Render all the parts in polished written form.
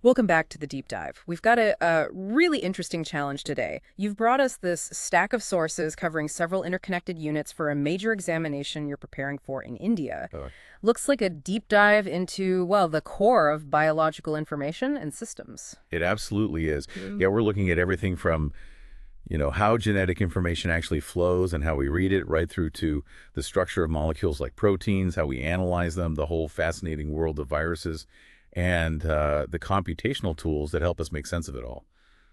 Welcome back to the deep dive. We've got a really interesting challenge today. You've brought us this stack of sources covering several interconnected units for a major examination you're preparing for in India. Uh, Looks like a deep dive into, well, the core of biological information and systems. It absolutely is. Yeah, we're looking at everything from, how genetic information actually flows and how we read it, right through to the structure of molecules like proteins, how we analyze them, the whole fascinating world of viruses, and the computational tools that help us make sense of it all.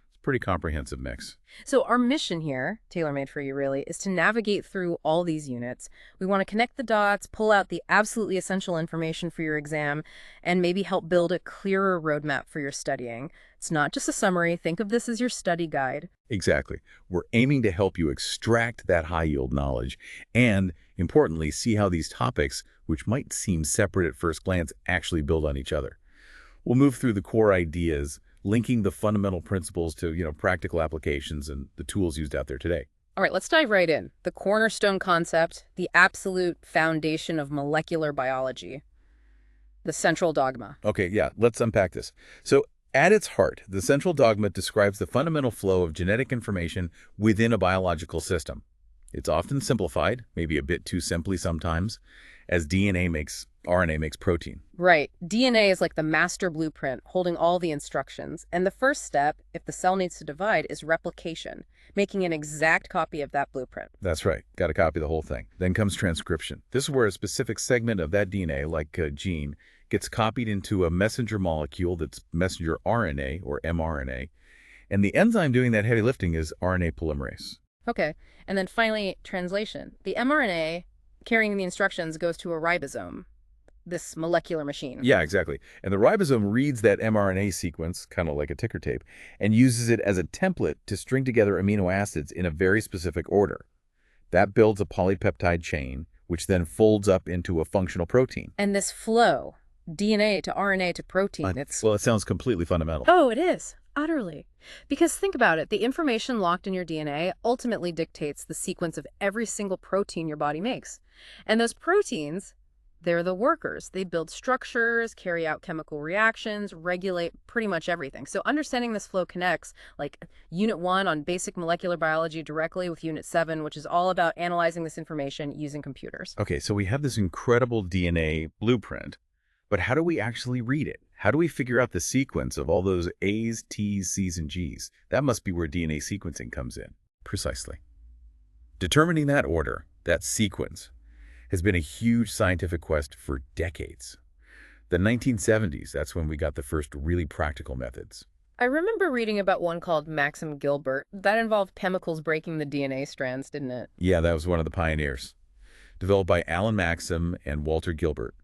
It's a pretty comprehensive mix. So our mission here, tailor-made for you really, is to navigate through all these units. We want to connect the dots, pull out the absolutely essential information for your exam, and maybe help build a clearer roadmap for your studying. It's not just a summary. Think of this as your study guide. Exactly. We're aiming to help you extract that high-yield knowledge and, importantly, see how these topics, which might seem separate at first glance, actually build on each other. We'll move through the core ideas, linking the fundamental principles to, practical applications and the tools used out there today. All right, let's dive right in. The cornerstone concept, the absolute foundation of molecular biology, the central dogma. Okay, yeah, let's unpack this. So, at its heart, the central dogma describes the fundamental flow of genetic information within a biological system. It's often simplified, maybe a bit too simply sometimes, as RNA makes protein. Right. DNA is like the master blueprint holding all the instructions. And the first step, if the cell needs to divide, is replication, making an exact copy of that blueprint. That's right. Got to copy the whole thing. Then comes transcription. This is where a specific segment of that DNA, like a gene, gets copied into a messenger molecule that's messenger RNA or mRNA. And the enzyme doing that heavy lifting is RNA polymerase. Okay. And then finally, translation. The mRNA carrying the instructions goes to a ribosome, this molecular machine. Yeah, exactly. And the ribosome reads that mRNA sequence, kind of like a ticker tape, and uses it as a template to string together amino acids in a very specific order. That builds a polypeptide chain, which then folds up into a functional protein. And this flow, DNA to RNA to protein, it's... Well, it sounds completely fundamental. Oh, it is. Utterly. Because think about it, the information locked in your DNA ultimately dictates the sequence of every single protein your body makes. And those proteins, they're the workers. They build structures, carry out chemical reactions, regulate pretty much everything. So understanding this flow connects, like Unit 1 on basic molecular biology directly with Unit 7, which is all about analyzing this information using computers. Okay, so we have this incredible DNA blueprint, but how do we actually read it? How do we figure out the sequence of all those A's, T's, C's, and G's? That must be where DNA sequencing comes in. Precisely. Determining that order, that sequence, has been a huge scientific quest for decades. The 1970s, that's when we got the first really practical methods. I remember reading about one called Maxim Gilbert. That involved chemicals breaking the DNA strands, didn't it? Yeah, that was one of the pioneers. Developed by Alan Maxim and Walter Gilbert.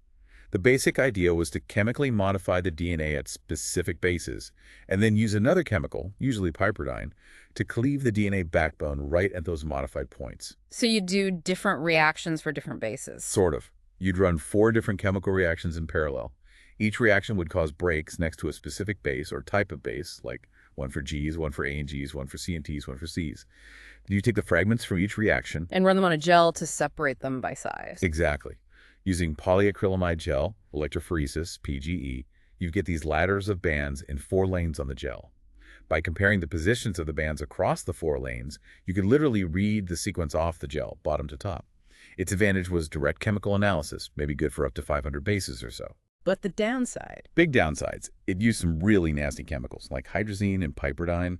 The basic idea was to chemically modify the DNA at specific bases, and then use another chemical, usually piperidine, to cleave the DNA backbone right at those modified points. So you do different reactions for different bases. Sort of. You'd run 4 different chemical reactions in parallel. Each reaction would cause breaks next to a specific base or type of base, like one for G's, one for A and G's, one for C and T's, one for C's. You take the fragments from each reaction And run them on a gel to separate them by size. Exactly. Using polyacrylamide gel, electrophoresis, PGE, you get these ladders of bands in 4 lanes on the gel. By comparing the positions of the bands across the 4 lanes, you could literally read the sequence off the gel, bottom to top. Its advantage was direct chemical analysis, maybe good for up to 500 bases or so. But the downside? Big downsides. It used some really nasty chemicals, like hydrazine and piperidine,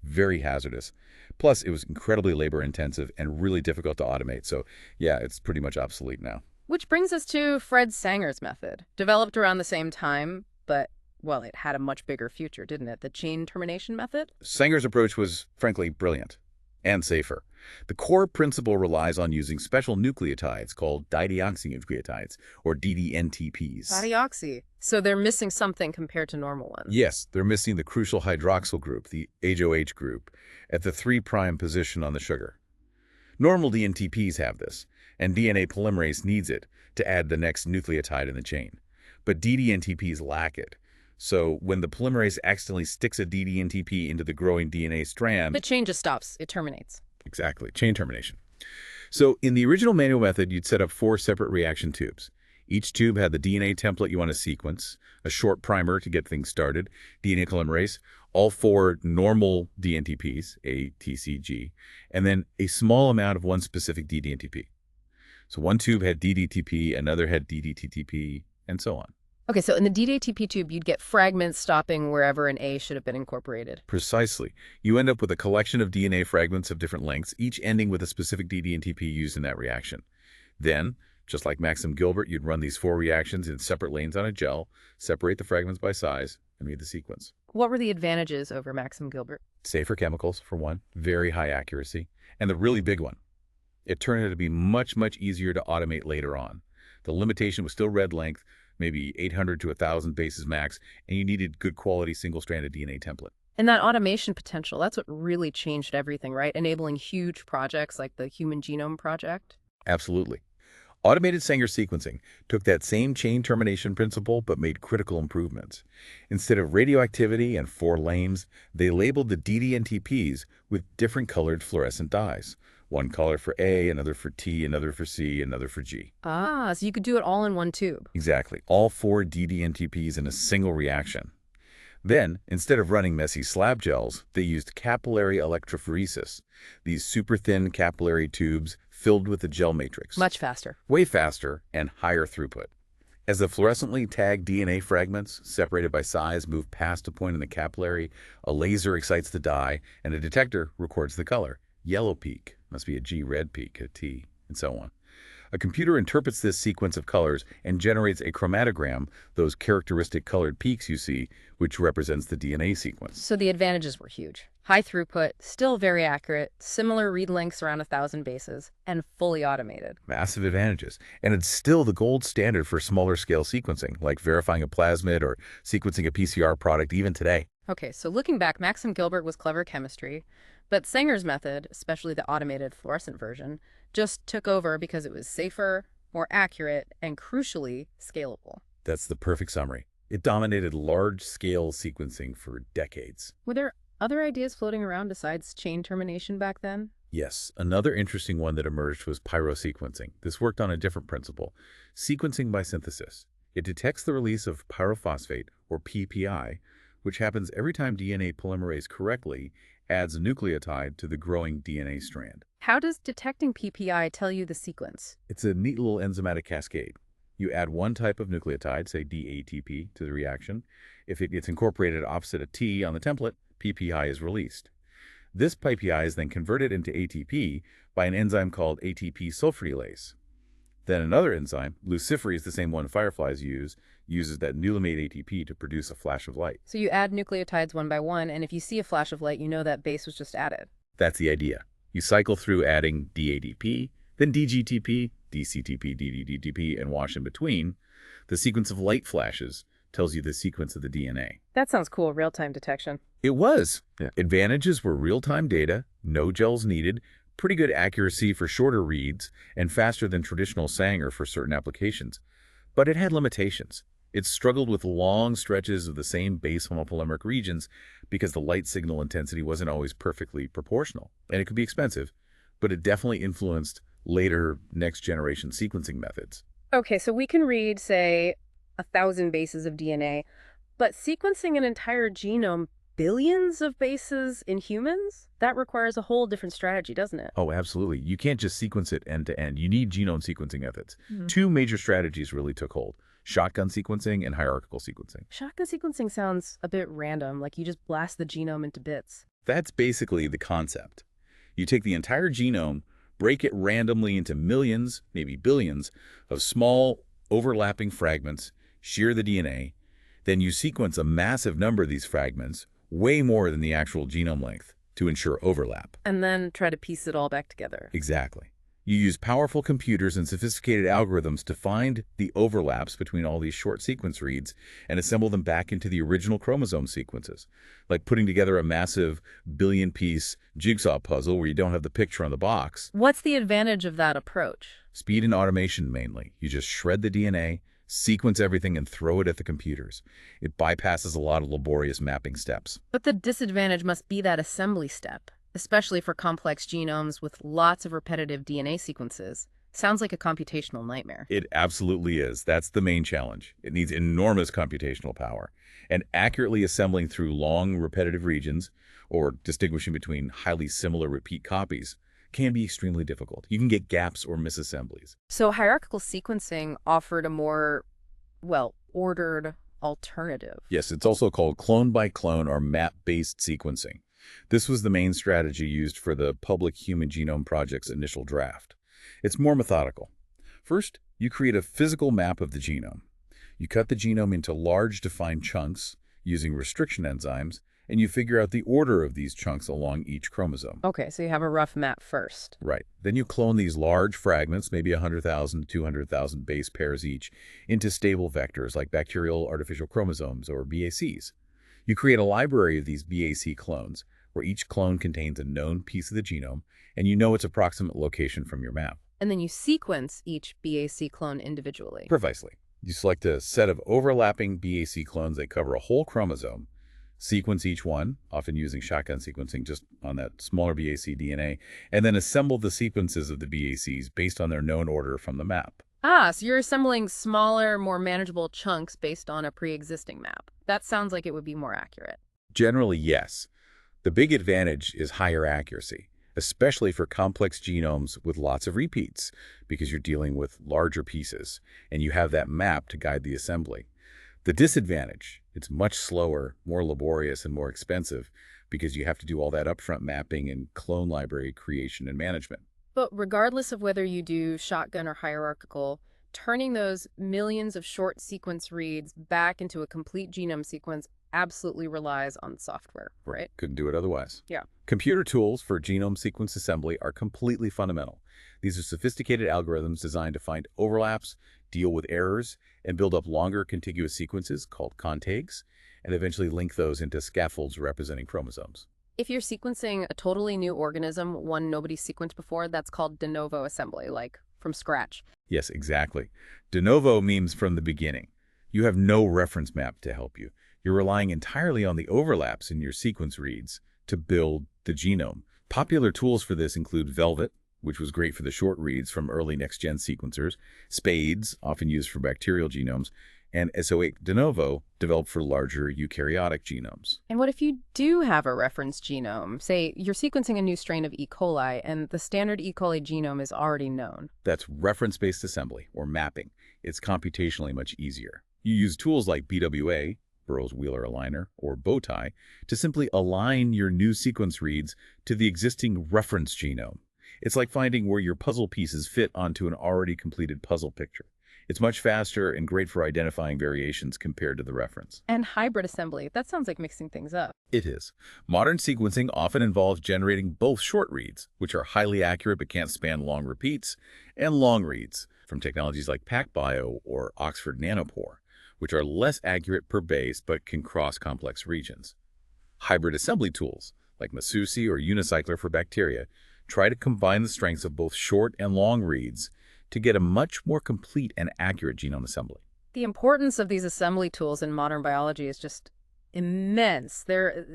very hazardous. Plus, it was incredibly labor-intensive and really difficult to automate, so yeah, it's pretty much obsolete now. Which brings us to Fred Sanger's method, developed around the same time, but, well, it had a much bigger future, didn't it? The chain termination method? Sanger's approach was, frankly, brilliant and safer. The core principle relies on using special nucleotides called dideoxynucleotides, or DDNTPs. Dideoxy. So they're missing something compared to normal ones. Yes, they're missing the crucial hydroxyl group, the HOH group, at the 3' position on the sugar. Normal DNTPs have this, and DNA polymerase needs it to add the next nucleotide in the chain. But DDNTPs lack it. So when the polymerase accidentally sticks a DDNTP into the growing DNA strand... The chain just stops. It terminates. Exactly. Chain termination. So in the original manual method, you'd set up 4 separate reaction tubes. Each tube had the DNA template you want to sequence, a short primer to get things started, DNA polymerase, all four normal DNTPs, A, T, C, G, and then a small amount of one specific DDNTP. So one tube had DDTP, another had DDTTP, and so on. Okay, so in the DDTP tube, you'd get fragments stopping wherever an A should have been incorporated. Precisely. You end up with a collection of DNA fragments of different lengths, each ending with a specific DDNTP used in that reaction. Then, just like Maxim Gilbert, you'd run these four reactions in separate lanes on a gel, separate the fragments by size, and read the sequence. What were the advantages over Maxim Gilbert? Safer chemicals, for one, very high accuracy, and the really big one, it turned out to be much, much easier to automate later on. The limitation was still read length, maybe 800 to 1,000 bases max, and you needed good quality single-stranded DNA template. And that automation potential, that's what really changed everything, right? Enabling huge projects like the Human Genome Project. Absolutely. Automated Sanger sequencing took that same chain termination principle but made critical improvements. Instead of radioactivity and 4 lanes, they labeled the DDNTPs with different colored fluorescent dyes. One color for A, another for T, another for C, another for G. Ah, so you could do it all in one tube. Exactly. All 4 DDNTPs in a single reaction. Then, instead of running messy slab gels, they used capillary electrophoresis, these super thin capillary tubes filled with the gel matrix. Much faster. Way faster and higher throughput. As the fluorescently tagged DNA fragments, separated by size, move past a point in the capillary, a laser excites the dye, and a detector records the color. Yellow peak must be a G, red peak a T, and so on. A computer interprets this sequence of colors and generates a chromatogram, those characteristic colored peaks you see, which represents the DNA sequence. So the advantages were huge. High throughput, still very accurate, similar read lengths around 1,000 bases, and fully automated. Massive advantages. And it's still the gold standard for smaller scale sequencing, like verifying a plasmid or sequencing a PCR product even today. Okay, so looking back, Maxim Gilbert was clever chemistry, but Sanger's method, especially the automated fluorescent version, just took over because it was safer, more accurate, and crucially, scalable. That's the perfect summary. It dominated large-scale sequencing for decades. Were there other ideas floating around besides chain termination back then? Yes, another interesting one that emerged was pyrosequencing. This worked on a different principle, sequencing by synthesis. It detects the release of pyrophosphate, or PPI, which happens every time DNA polymerase correctly adds a nucleotide to the growing DNA strand. How does detecting PPI tell you the sequence? It's a neat little enzymatic cascade. You add one type of nucleotide, say DATP, to the reaction. If it gets incorporated opposite a T on the template, PPI is released. This PPI is then converted into ATP by an enzyme called ATP sulfurylase. Then another enzyme, luciferase, the same one fireflies use, uses that nucleamide ATP to produce a flash of light. So you add nucleotides one by one, and if you see a flash of light, you know that base was just added. That's the idea. You cycle through adding DADP, then DGTP, DCTP, DDDTP, and wash in between. The sequence of light flashes tells you the sequence of the DNA. That sounds cool, real-time detection. It was. Yeah. Advantages were real-time data, no gels needed, pretty good accuracy for shorter reads, and faster than traditional Sanger for certain applications. But it had limitations. It struggled with long stretches of the same base homopolymeric regions because the light signal intensity wasn't always perfectly proportional. And it could be expensive, but it definitely influenced later next-generation sequencing methods. Okay, so we can read, say, 1,000 bases of DNA, but sequencing an entire genome, billions of bases in humans? That requires a whole different strategy, doesn't it? Oh, absolutely. You can't just sequence it end to end. You need genome sequencing methods. Mm. 2 major strategies really took hold: shotgun sequencing and hierarchical sequencing. Shotgun sequencing sounds a bit random, like you just blast the genome into bits. That's basically the concept. You take the entire genome, break it randomly into millions, maybe billions, of small, overlapping fragments, shear the DNA, then you sequence a massive number of these fragments, way more than the actual genome length, to ensure overlap. And then try to piece it all back together. Exactly. You use powerful computers and sophisticated algorithms to find the overlaps between all these short sequence reads and assemble them back into the original chromosome sequences, like putting together a massive billion-piece jigsaw puzzle where you don't have the picture on the box. What's the advantage of that approach? Speed and automation, mainly. You just shred the DNA, sequence everything, and throw it at the computers. It bypasses a lot of laborious mapping steps. But the disadvantage must be that assembly step, especially for complex genomes with lots of repetitive DNA sequences. Sounds like a computational nightmare. It absolutely is. That's the main challenge. It needs enormous computational power. And accurately assembling through long, repetitive regions, or distinguishing between highly similar repeat copies, can be extremely difficult. You can get gaps or misassemblies. So hierarchical sequencing offered a more, well, ordered alternative. Yes, it's also called clone-by-clone or map-based sequencing. This was the main strategy used for the Public Human Genome Project's initial draft. It's more methodical. First, you create a physical map of the genome. You cut the genome into large defined chunks using restriction enzymes, and you figure out the order of these chunks along each chromosome. Okay, so you have a rough map first. Right. Then you clone these large fragments, maybe 100,000 to 200,000 base pairs each, into stable vectors like bacterial artificial chromosomes or BACs. You create a library of these BAC clones, where each clone contains a known piece of the genome, and you know its approximate location from your map. And then you sequence each BAC clone individually. Precisely. You select a set of overlapping BAC clones that cover a whole chromosome, sequence each one, often using shotgun sequencing just on that smaller BAC DNA, and then assemble the sequences of the BACs based on their known order from the map. Ah, so you're assembling smaller, more manageable chunks based on a pre-existing map. That sounds like it would be more accurate. Generally, yes. The big advantage is higher accuracy, especially for complex genomes with lots of repeats, because you're dealing with larger pieces, and you have that map to guide the assembly. The disadvantage, it's much slower, more laborious, and more expensive because you have to do all that upfront mapping and clone library creation and management. But regardless of whether you do shotgun or hierarchical, turning those millions of short sequence reads back into a complete genome sequence absolutely relies on software, right? Couldn't do it otherwise. Yeah. Computer tools for genome sequence assembly are completely fundamental. These are sophisticated algorithms designed to find overlaps, deal with errors, and build up longer contiguous sequences called contags, and eventually link those into scaffolds representing chromosomes. If you're sequencing a totally new organism, one nobody's sequenced before, that's called de novo assembly, like from scratch. Yes, exactly. De novo means from the beginning. You have no reference map to help you. You're relying entirely on the overlaps in your sequence reads to build the genome. Popular tools for this include Velvet, which was great for the short reads from early next-gen sequencers, Spades, often used for bacterial genomes, and SO8 de novo, developed for larger eukaryotic genomes. And what if you do have a reference genome? Say you're sequencing a new strain of E. coli and the standard E. coli genome is already known. That's reference-based assembly, or mapping. It's computationally much easier. You use tools like BWA, Burroughs-Wheeler Aligner, or Bowtie, to simply align your new sequence reads to the existing reference genome. It's like finding where your puzzle pieces fit onto an already completed puzzle picture. It's much faster and great for identifying variations compared to the reference. And hybrid assembly, that sounds like mixing things up. It is. Modern sequencing often involves generating both short reads, which are highly accurate but can't span long repeats, and long reads from technologies like PacBio or Oxford Nanopore, which are less accurate per base but can cross complex regions. Hybrid assembly tools, like Masusi or Unicycler for bacteria, try to combine the strengths of both short and long reads to get a much more complete and accurate genome assembly. The importance of these assembly tools in modern biology is just immense. They're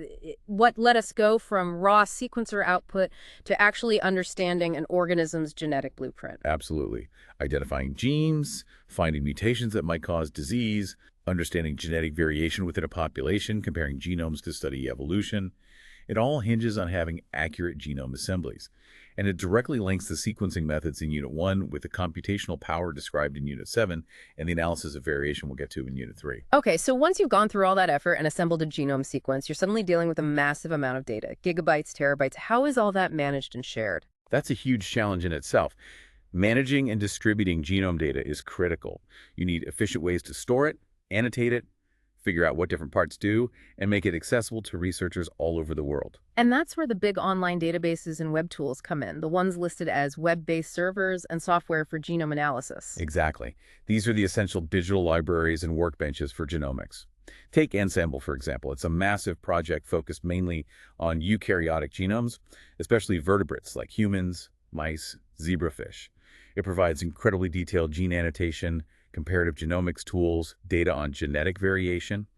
what let us go from raw sequencer output to actually understanding an organism's genetic blueprint. Absolutely. Identifying genes, finding mutations that might cause disease, understanding genetic variation within a population, comparing genomes to study evolution. It all hinges on having accurate genome assemblies. And it directly links the sequencing methods in Unit 1 with the computational power described in Unit 7 and the analysis of variation we'll get to in Unit 3. Okay, so once you've gone through all that effort and assembled a genome sequence, you're suddenly dealing with a massive amount of data, gigabytes, terabytes. How is all that managed and shared? That's a huge challenge in itself. Managing and distributing genome data is critical. You need efficient ways to store it, annotate it, figure out what different parts do, and make it accessible to researchers all over the world. And that's where the big online databases and web tools come in, the ones listed as web-based servers and software for genome analysis. Exactly. These are the essential digital libraries and workbenches for genomics. Take Ensemble, for example. It's a massive project focused mainly on eukaryotic genomes, especially vertebrates like humans, mice, zebrafish. It provides incredibly detailed gene annotation, comparative genomics tools, data on genetic variation.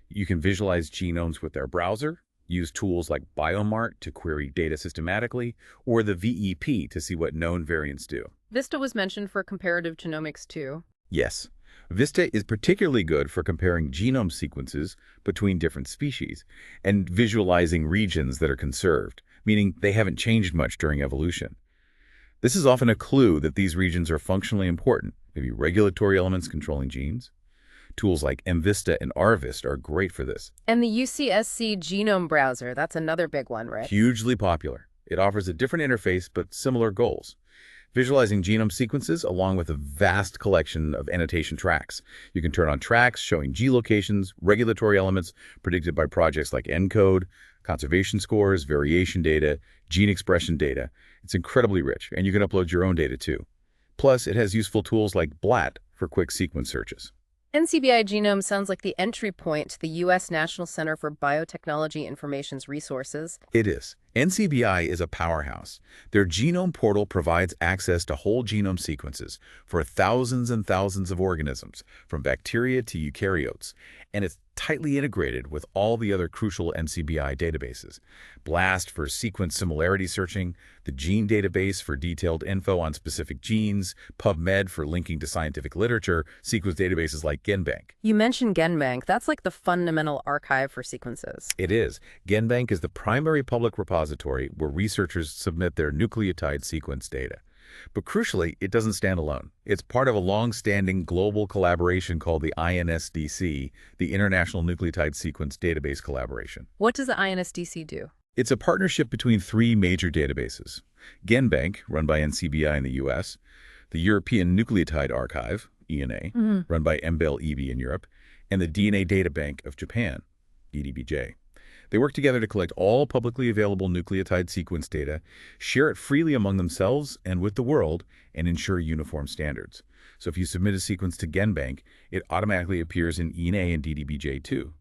You can visualize genomes with their browser, Use tools like Biomart to query data systematically, or the VEP to see what known variants do. Vista was mentioned for comparative genomics too. Yes, VISTA is particularly good for comparing genome sequences between different species and visualizing regions that are conserved, meaning they haven't changed much during evolution. This is often a clue that these regions are functionally important, maybe regulatory elements controlling genes. Tools like MVista and RVist are great for this. And the UCSC Genome Browser, that's another big one, right? Hugely popular. It offers a different interface but similar goals. Visualizing genome sequences along with a vast collection of annotation tracks. You can turn on tracks showing geolocations, regulatory elements predicted by projects like ENCODE, conservation scores, variation data, gene expression data. It's incredibly rich, and you can upload your own data too. Plus, it has useful tools like BLAT for quick sequence searches. NCBI Genome sounds like the entry point to the U.S. National Center for Biotechnology Information's resources. It is. NCBI is a powerhouse. Their genome portal provides access to whole genome sequences for thousands and thousands of organisms, from bacteria to eukaryotes, and it's tightly integrated with all the other crucial NCBI databases. BLAST for sequence similarity searching, the Gene Database for detailed info on specific genes, PubMed for linking to scientific literature, sequence databases like GenBank. You mentioned GenBank. That's like the fundamental archive for sequences. It is. GenBank is the primary public repository where researchers submit their nucleotide sequence data. But crucially, it doesn't stand alone. It's part of a long-standing global collaboration called the INSDC, the International Nucleotide Sequence Database Collaboration. What does the INSDC do? It's a partnership between three major databases: GenBank, run by NCBI in the US, the European Nucleotide Archive, ENA, run by MBEL-EB in Europe, and the DNA Data Bank of Japan, EDBJ. They work together to collect all publicly available nucleotide sequence data, share it freely among themselves and with the world, and ensure uniform standards. So if you submit a sequence to GenBank, it automatically appears in ENA and DDBJ too,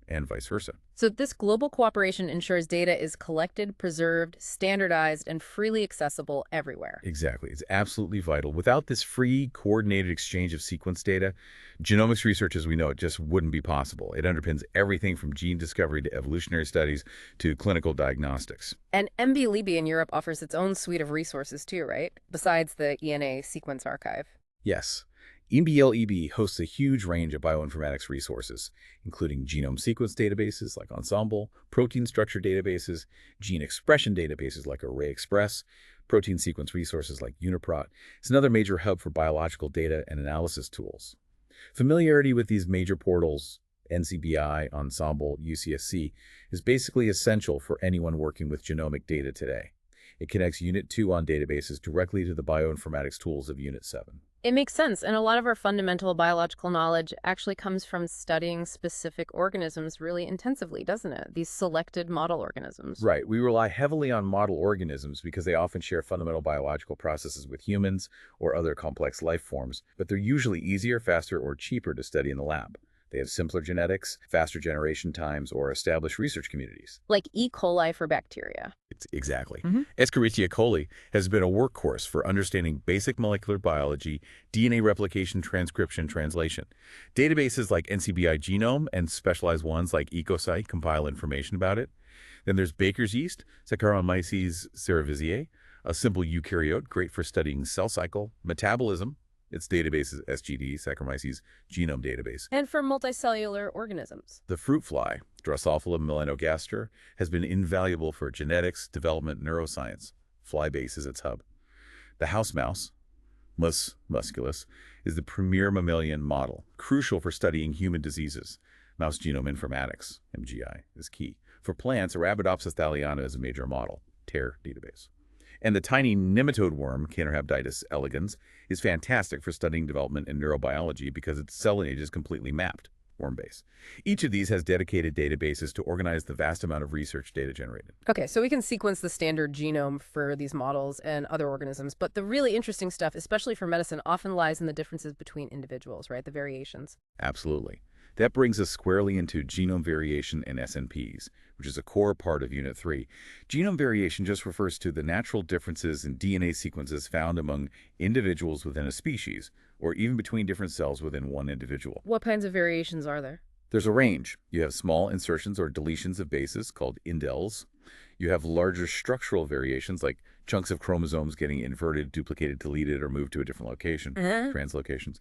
and vice versa. So this global cooperation ensures data is collected, preserved, standardized, and freely accessible everywhere. Exactly. It's absolutely vital. Without this free, coordinated exchange of sequence data, genomics research as we know it just wouldn't be possible. It underpins everything from gene discovery to evolutionary studies to clinical diagnostics. And MB-Libby in Europe offers its own suite of resources too, right? Besides the ENA Sequence Archive. Yes. MBEL-EB hosts a huge range of bioinformatics resources, including genome sequence databases like Ensemble, protein structure databases, gene expression databases like ArrayExpress, protein sequence resources like UniProt. It's another major hub for biological data and analysis tools. Familiarity with these major portals, NCBI, Ensemble, UCSC, is basically essential for anyone working with genomic data today. It connects Unit 2 on databases directly to the bioinformatics tools of Unit 7. It makes sense, and a lot of our fundamental biological knowledge actually comes from studying specific organisms really intensively, doesn't it? These selected model organisms. Right. We rely heavily on model organisms because they often share fundamental biological processes with humans or other complex life forms, but they're usually easier, faster, or cheaper to study in the lab. They have simpler genetics, faster generation times, or established research communities. Like E. coli for bacteria. Exactly. Escherichia coli has been a workhorse for understanding basic molecular biology, DNA replication, transcription, translation. Databases like NCBI Genome and specialized ones like EcoSite compile information about it. Then there's Baker's yeast, Saccharomyces cerevisiae, a simple eukaryote great for studying cell cycle, metabolism. Its database is SGD, Saccharomyces Genome Database. And for multicellular organisms. The fruit fly, Drosophila melanogaster, has been invaluable for genetics, development, neuroscience. Flybase is its hub. The house mouse, Mus musculus, is the premier mammalian model, crucial for studying human diseases. Mouse genome informatics, MGI, is key. For plants, Arabidopsis thaliana is a major model, TARE database. And the tiny nematode worm, Caenorhabditis elegans, is fantastic for studying development in neurobiology because its cell lineage is completely mapped, worm-based. Each of these has dedicated databases to organize the vast amount of research data generated. Okay, so we can sequence the standard genome for these models and other organisms, but the really interesting stuff, especially for medicine, often lies in the differences between individuals, right? The variations. Absolutely. That brings us squarely into genome variation and SNPs, which is a core part of Unit 3. Genome variation just refers to the natural differences in DNA sequences found among individuals within a species, or even between different cells within one individual. What kinds of variations are there? There's a range. You have small insertions or deletions of bases called indels. You have larger structural variations like chunks of chromosomes getting inverted, duplicated, deleted, or moved to a different location, translocations.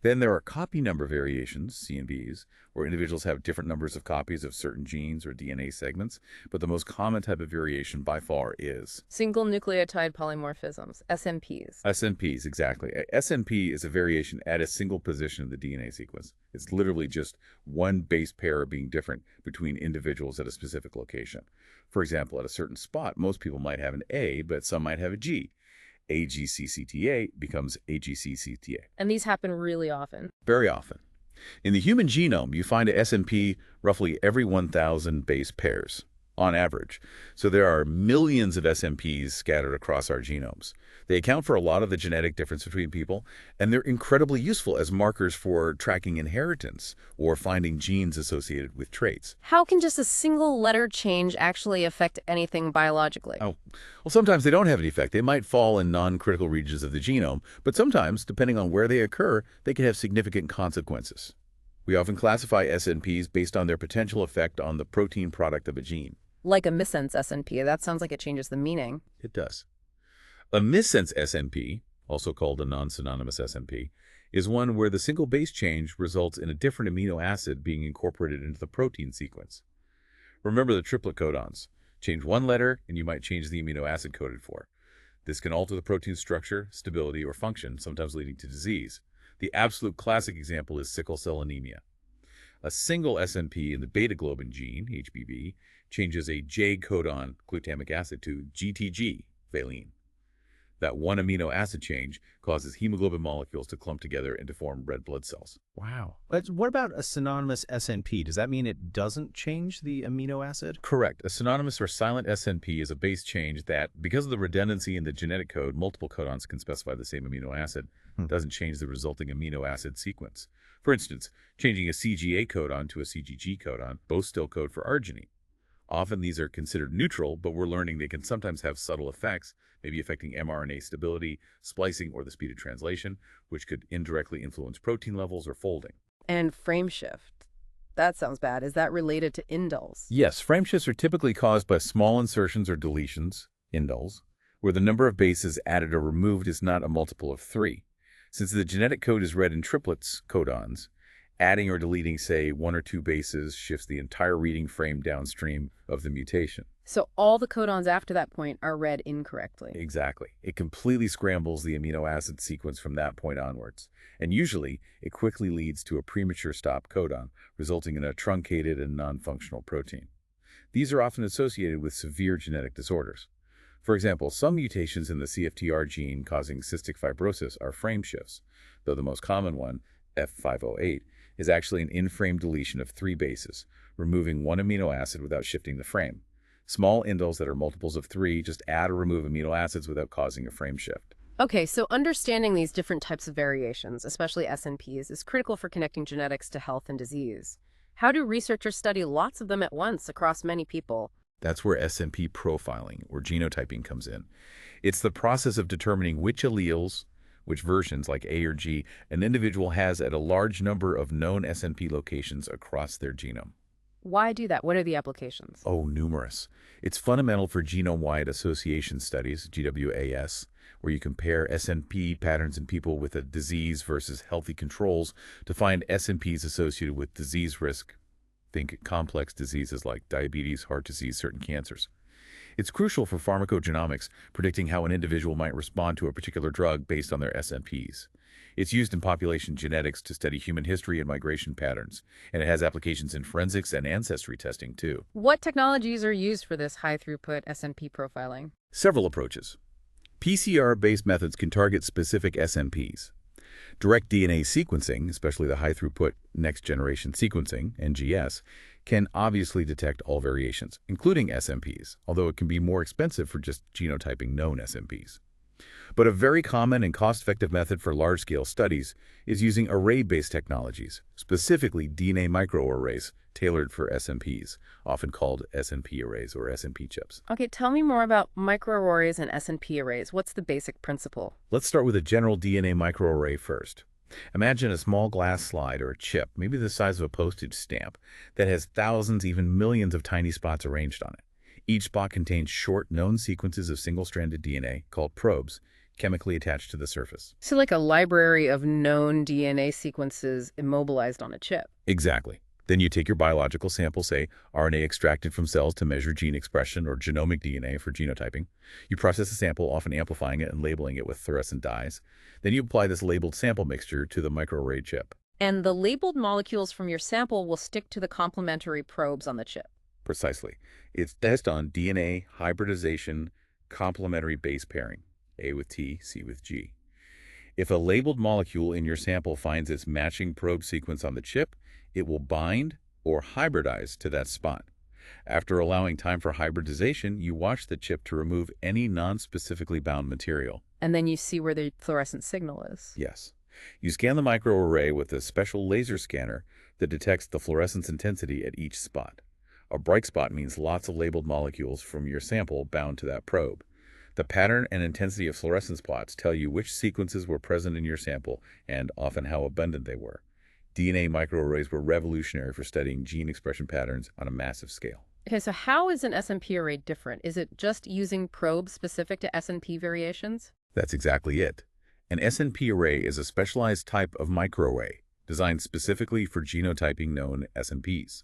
Then there are copy number variations, CNVs, where individuals have different numbers of copies of certain genes or DNA segments, but the most common type of variation by far is Single nucleotide polymorphisms, SNPs. SNPs, exactly. A SNP is a variation at a single position of the DNA sequence. It's literally just one base pair being different between individuals at a specific location. For example, at a certain spot, most people might have an A, but some might have a G. AGCCTA becomes AGCCTA. And these happen really often. Very often. In the human genome, you find a SNP roughly every 1,000 base pairs, on average. So there are millions of SNPs scattered across our genomes. They account for a lot of the genetic difference between people, and they're incredibly useful as markers for tracking inheritance or finding genes associated with traits. How can just a single letter change actually affect anything biologically? Oh, well, sometimes they don't have an effect. They might fall in non-critical regions of the genome, but sometimes, depending on where they occur, they can have significant consequences. We often classify SNPs based on their potential effect on the protein product of a gene. Like a missense SNP, that sounds like it changes the meaning. It does. A missense SNP, also called a non-synonymous SNP, is one where the single base change results in a different amino acid being incorporated into the protein sequence. Remember the triplet codons. Change one letter, and you might change the amino acid coded for. This can alter the protein structure, stability, or function, sometimes leading to disease. The absolute classic example is sickle cell anemia. A single SNP in the beta-globin gene, HBB, changes a J codon glutamic acid to GTG, valine. That one amino acid change causes hemoglobin molecules to clump together and to form red blood cells. Wow. But what about a synonymous SNP? Does that mean it doesn't change the amino acid? Correct. A synonymous or silent SNP is a base change that, because of the redundancy in the genetic code, multiple codons can specify the same amino acid, doesn't change the resulting amino acid sequence. For instance, changing a CGA codon to a CGG codon, both still code for arginine. Often these are considered neutral, but we're learning they can sometimes have subtle effects, maybe affecting mRNA stability, splicing, or the speed of translation, which could indirectly influence protein levels or folding. And frame shift. That sounds bad. Is that related to indels? Yes, frame shifts are typically caused by small insertions or deletions, indels, where the number of bases added or removed is not a multiple of 3. Since the genetic code is read in triplets, codons, adding or deleting, say, 1 or 2 bases shifts the entire reading frame downstream of the mutation. So all the codons after that point are read incorrectly. Exactly. It completely scrambles the amino acid sequence from that point onwards. And usually, it quickly leads to a premature stop codon, resulting in a truncated and non-functional protein. These are often associated with severe genetic disorders. For example, some mutations in the CFTR gene causing cystic fibrosis are frame shifts, though the most common one, F508, is actually an in-frame deletion of 3 bases, removing one amino acid without shifting the frame. Small indels that are multiples of 3 just add or remove amino acids without causing a frame shift. Okay, so understanding these different types of variations, especially SNPs, is critical for connecting genetics to health and disease. How do researchers study lots of them at once across many people? That's where SNP profiling, or genotyping, comes in. It's the process of determining which alleles, which versions, like A or G, an individual has at a large number of known SNP locations across their genome. Why do that? What are the applications? Oh, numerous. It's fundamental for genome-wide association studies, GWAS, where you compare SNP patterns in people with a disease versus healthy controls to find SNPs associated with disease risk. Think complex diseases like diabetes, heart disease, certain cancers. It's crucial for pharmacogenomics, predicting how an individual might respond to a particular drug based on their SNPs. It's used in population genetics to study human history and migration patterns, and it has applications in forensics and ancestry testing, too. What technologies are used for this high-throughput SNP profiling? Several approaches. PCR-based methods can target specific SNPs. Direct DNA sequencing, especially the high-throughput next-generation sequencing, NGS, can obviously detect all variations, including SNPs, although it can be more expensive for just genotyping known SNPs. But a very common and cost-effective method for large-scale studies is using array-based technologies, specifically DNA microarrays tailored for SNPs, often called SNP arrays or SNP chips. Okay, tell me more about microarrays and SNP arrays. What's the basic principle? Let's start with a general DNA microarray first. Imagine a small glass slide or a chip, maybe the size of a postage stamp, that has thousands, even millions of tiny spots arranged on it. Each spot contains short, known sequences of single-stranded DNA, called probes, chemically attached to the surface. So like a library of known DNA sequences immobilized on a chip. Exactly. Then you take your biological sample, say RNA extracted from cells to measure gene expression or genomic DNA for genotyping. You process the sample, often amplifying it and labeling it with fluorescent dyes. Then you apply this labeled sample mixture to the microarray chip. And the labeled molecules from your sample will stick to the complementary probes on the chip. Precisely. It's based on DNA hybridization complementary base pairing, A with T, C with G. If a labeled molecule in your sample finds its matching probe sequence on the chip, it will bind or hybridize to that spot. After allowing time for hybridization, you watch the chip to remove any non-specifically bound material. And then you see where the fluorescent signal is. Yes. You scan the microarray with a special laser scanner that detects the fluorescence intensity at each spot. A bright spot means lots of labeled molecules from your sample bound to that probe. The pattern and intensity of fluorescence plots tell you which sequences were present in your sample and often how abundant they were. DNA microarrays were revolutionary for studying gene expression patterns on a massive scale. Okay, so how is an SNP array different? Is it just using probes specific to SNP variations? That's exactly it. An SNP array is a specialized type of microarray designed specifically for genotyping known SNPs.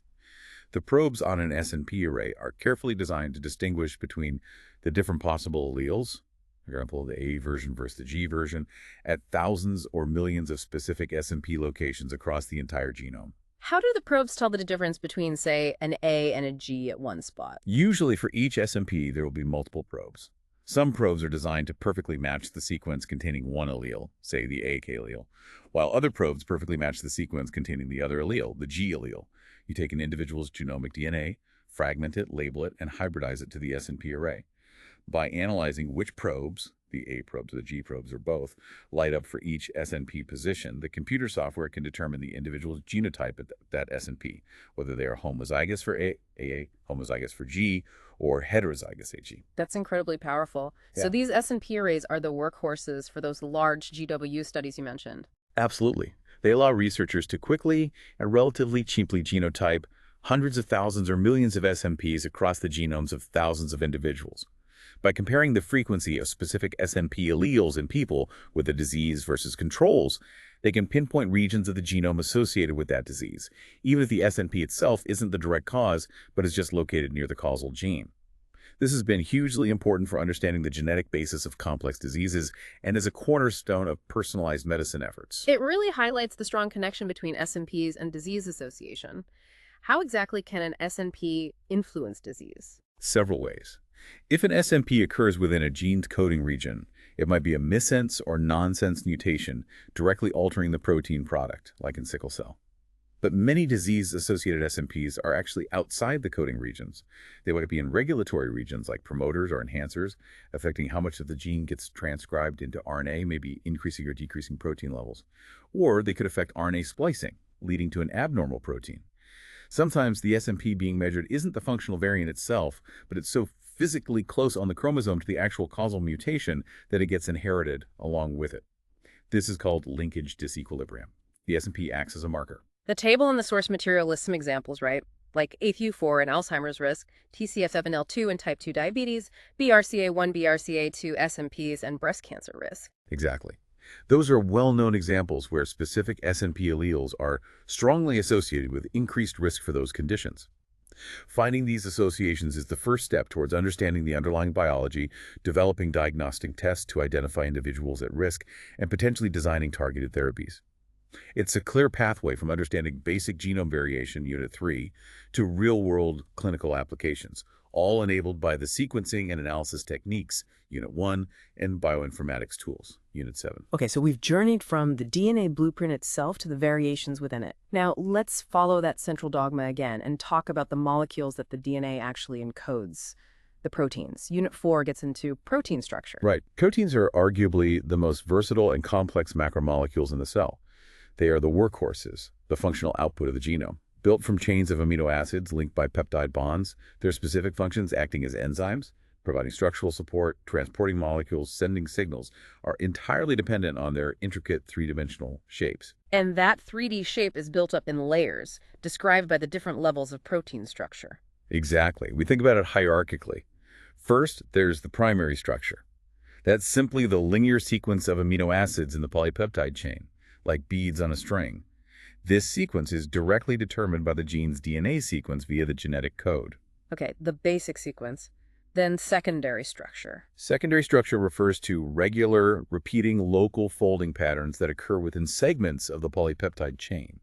The probes on an SNP array are carefully designed to distinguish between the different possible alleles, for example, the A version versus the G version, at thousands or millions of specific SNP locations across the entire genome. How do the probes tell the difference between, say, an A and a G at one spot? Usually for each SNP, there will be multiple probes. Some probes are designed to perfectly match the sequence containing one allele, say the AK allele, while other probes perfectly match the sequence containing the other allele, the G allele. You take an individual's genomic DNA, fragment it, label it, and hybridize it to the SNP array. By analyzing which probes, the A probes or the G probes or both, light up for each SNP position, the computer software can determine the individual's genotype at that SNP, whether they are homozygous for AA, homozygous for G, or heterozygous AG. That's incredibly powerful. Yeah. So these SNP arrays are the workhorses for those large GW studies you mentioned. Absolutely. They allow researchers to quickly and relatively cheaply genotype hundreds of thousands or millions of SNPs across the genomes of thousands of individuals. By comparing the frequency of specific SNP alleles in people with a disease versus controls, they can pinpoint regions of the genome associated with that disease, even if the SNP itself isn't the direct cause, but is just located near the causal gene. This has been hugely important for understanding the genetic basis of complex diseases and is a cornerstone of personalized medicine efforts. It really highlights the strong connection between SNPs and disease association. How exactly can an SNP influence disease? Several ways. If an SNP occurs within a gene's coding region, it might be a missense or nonsense mutation directly altering the protein product, like in sickle cell. But many disease-associated SNPs are actually outside the coding regions. They might be in regulatory regions like promoters or enhancers, affecting how much of the gene gets transcribed into RNA, maybe increasing or decreasing protein levels. Or they could affect RNA splicing, leading to an abnormal protein. Sometimes the SNP being measured isn't the functional variant itself, but it's so physically close on the chromosome to the actual causal mutation that it gets inherited along with it. This is called linkage disequilibrium. The SNP acts as a marker. The table in the source material lists some examples, right? Like APU4 in Alzheimer's risk, TCF7L2 in type 2 diabetes, BRCA1, BRCA2 SNPs, and breast cancer risk. Exactly. Those are well-known examples where specific SNP alleles are strongly associated with increased risk for those conditions. Finding these associations is the first step towards understanding the underlying biology, developing diagnostic tests to identify individuals at risk, and potentially designing targeted therapies. It's a clear pathway from understanding basic genome variation, Unit 3, to real-world clinical applications, all enabled by the sequencing and analysis techniques, Unit 1, and bioinformatics tools, Unit 7. Okay, so we've journeyed from the DNA blueprint itself to the variations within it. Now, let's follow that central dogma again and talk about the molecules that the DNA actually encodes, the proteins. Unit 4 gets into protein structure. Right. Proteins are arguably the most versatile and complex macromolecules in the cell. They are the workhorses, the functional output of the genome. Built from chains of amino acids linked by peptide bonds, their specific functions acting as enzymes, providing structural support, transporting molecules, sending signals, are entirely dependent on their intricate three-dimensional shapes. And that 3D shape is built up in layers, described by the different levels of protein structure. Exactly. We think about it hierarchically. First, there's the primary structure. That's simply the linear sequence of amino acids in the polypeptide chain, like beads on a string. This sequence is directly determined by the gene's DNA sequence via the genetic code. Okay, the basic sequence. Then secondary structure. Secondary structure refers to regular, repeating local folding patterns that occur within segments of the polypeptide chain.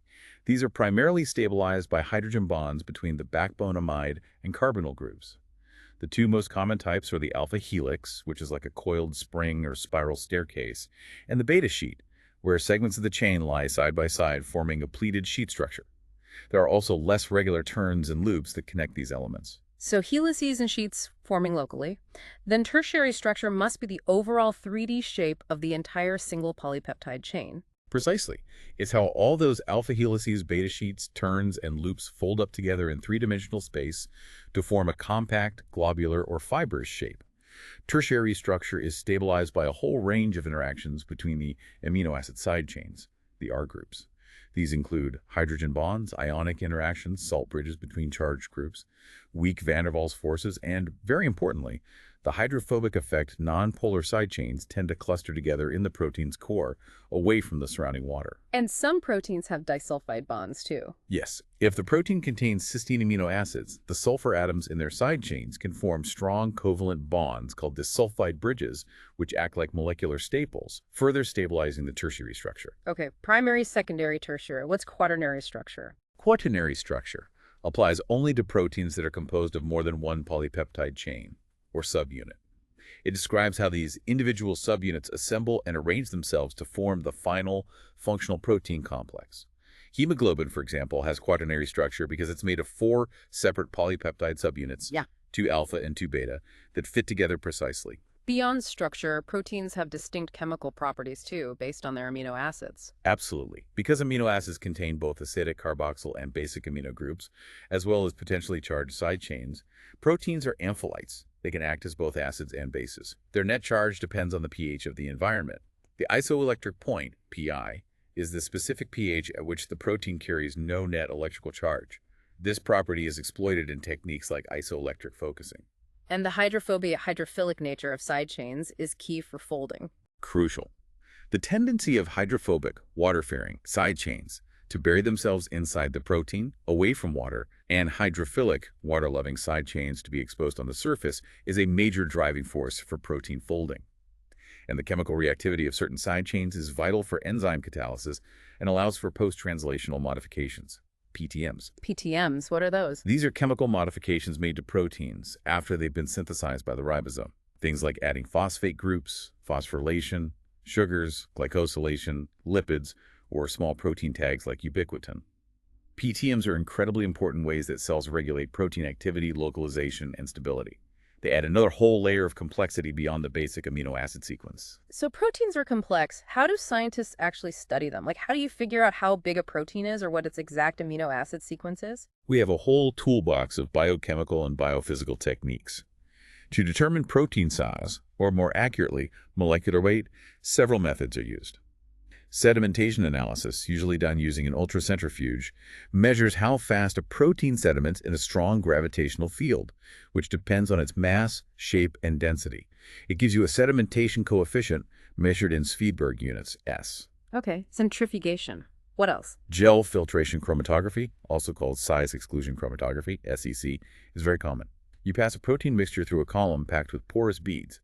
These are primarily stabilized by hydrogen bonds between the backbone amide and carbonyl groups. The two most common types are the alpha helix, which is like a coiled spring or spiral staircase, and the beta sheet, where segments of the chain lie side by side forming a pleated sheet structure. There are also less regular turns and loops that connect these elements. So helices and sheets forming locally. Then tertiary structure must be the overall 3D shape of the entire single polypeptide chain. Precisely. It's how all those alpha helices, beta sheets, turns, and loops fold up together in three-dimensional space to form a compact, globular, or fibrous shape. Tertiary structure is stabilized by a whole range of interactions between the amino acid side chains, the R groups. These include hydrogen bonds, ionic interactions, salt bridges between charged groups, weak van der Waals forces, and, very importantly, the hydrophobic effect nonpolar side chains tend to cluster together in the protein's core, away from the surrounding water. And some proteins have disulfide bonds, too. Yes, if the protein contains cysteine amino acids, the sulfur atoms in their side chains can form strong covalent bonds called disulfide bridges, which act like molecular staples, further stabilizing the tertiary structure. Okay, primary, secondary, tertiary. What's quaternary structure? Quaternary structure applies only to proteins that are composed of more than one polypeptide chain, or subunit. It describes how these individual subunits assemble and arrange themselves to form the final functional protein complex. Hemoglobin, for example, has quaternary structure because it's made of 4 separate polypeptide subunits, 2 alpha and 2 beta, that fit together precisely. Beyond structure, proteins have distinct chemical properties, too, based on their amino acids. Absolutely. Because amino acids contain both acidic, carboxyl, and basic amino groups, as well as potentially charged side chains, proteins are amphiolites. They can act as both acids and bases. Their net charge depends on the pH of the environment. The isoelectric point, pi, is the specific pH at which the protein carries no net electrical charge. This property is exploited in techniques like isoelectric focusing. And the hydrophilic nature of side chains is key for folding. Crucial. The tendency of hydrophobic, water-faring side chains to bury themselves inside the protein, away from water, and hydrophilic, water-loving side chains to be exposed on the surface is a major driving force for protein folding. And the chemical reactivity of certain side chains is vital for enzyme catalysis and allows for post-translational modifications, PTMs. PTMs, what are those? These are chemical modifications made to proteins after they've been synthesized by the ribosome. Things like adding phosphate groups, phosphorylation, sugars, glycosylation, lipids, or small protein tags like ubiquitin. PTMs are incredibly important ways that cells regulate protein activity, localization, and stability. They add another whole layer of complexity beyond the basic amino acid sequence. So proteins are complex. How do scientists actually study them? Like, how do you figure out how big a protein is or what its exact amino acid sequence is? We have a whole toolbox of biochemical and biophysical techniques. To determine protein size, or more accurately, molecular weight, several methods are used. Sedimentation analysis, usually done using an ultracentrifuge, measures how fast a protein sediments in a strong gravitational field, which depends on its mass, shape, and density. It gives you a sedimentation coefficient measured in Svedberg units, S. Okay, centrifugation. What else? Gel filtration chromatography, also called size exclusion chromatography, SEC, is very common. You pass a protein mixture through a column packed with porous beads.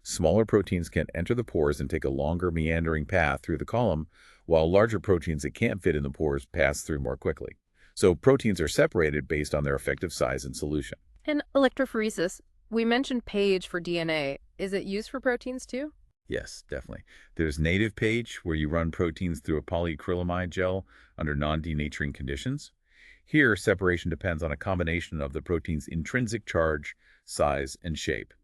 Smaller proteins can enter the pores and take a longer meandering path through the column, while larger proteins that can't fit in the pores pass through more quickly. So proteins are separated based on their effective size and solution. And electrophoresis. We mentioned PAGE for DNA. Is it used for proteins too? Yes, definitely. There's native PAGE, where you run proteins through a polyacrylamide gel under non-denaturing conditions. Here, separation depends on a combination of the protein's intrinsic charge, size, and shape.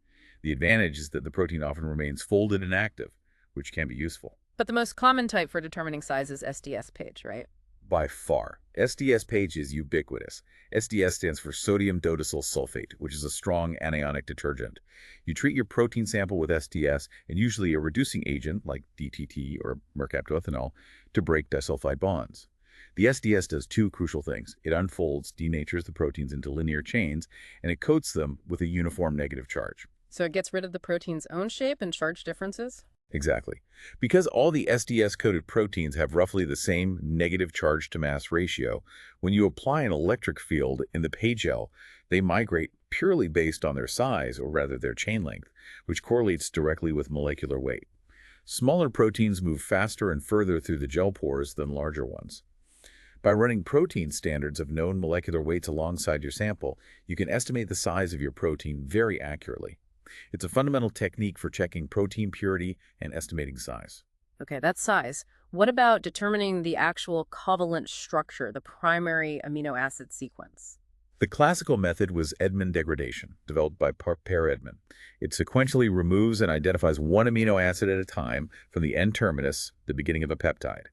The advantage is that the protein often remains folded and active, which can be useful. But the most common type for determining size is SDS PAGE, right? By far. SDS page is ubiquitous. SDS stands for sodium dodecyl sulfate, which is a strong anionic detergent. You treat your protein sample with SDS and usually a reducing agent like DTT or mercaptoethanol to break disulfide bonds. The SDS does two crucial things. It unfolds, denatures the proteins into linear chains, and it coats them with a uniform negative charge. So it gets rid of the protein's own shape and charge differences? Exactly. Because all the SDS-coated proteins have roughly the same negative charge-to-mass ratio, when you apply an electric field in the pagel, they migrate purely based on their size, or rather their chain length, which correlates directly with molecular weight. Smaller proteins move faster and further through the gel pores than larger ones. By running protein standards of known molecular weights alongside your sample, you can estimate the size of your protein very accurately. It's a fundamental technique for checking protein purity and estimating size. Okay, that's size. What about determining the actual covalent structure, the primary amino acid sequence? The classical method was Edman degradation, developed by Per Edman. It sequentially removes and identifies one amino acid at a time from the N-terminus, the beginning of a peptide.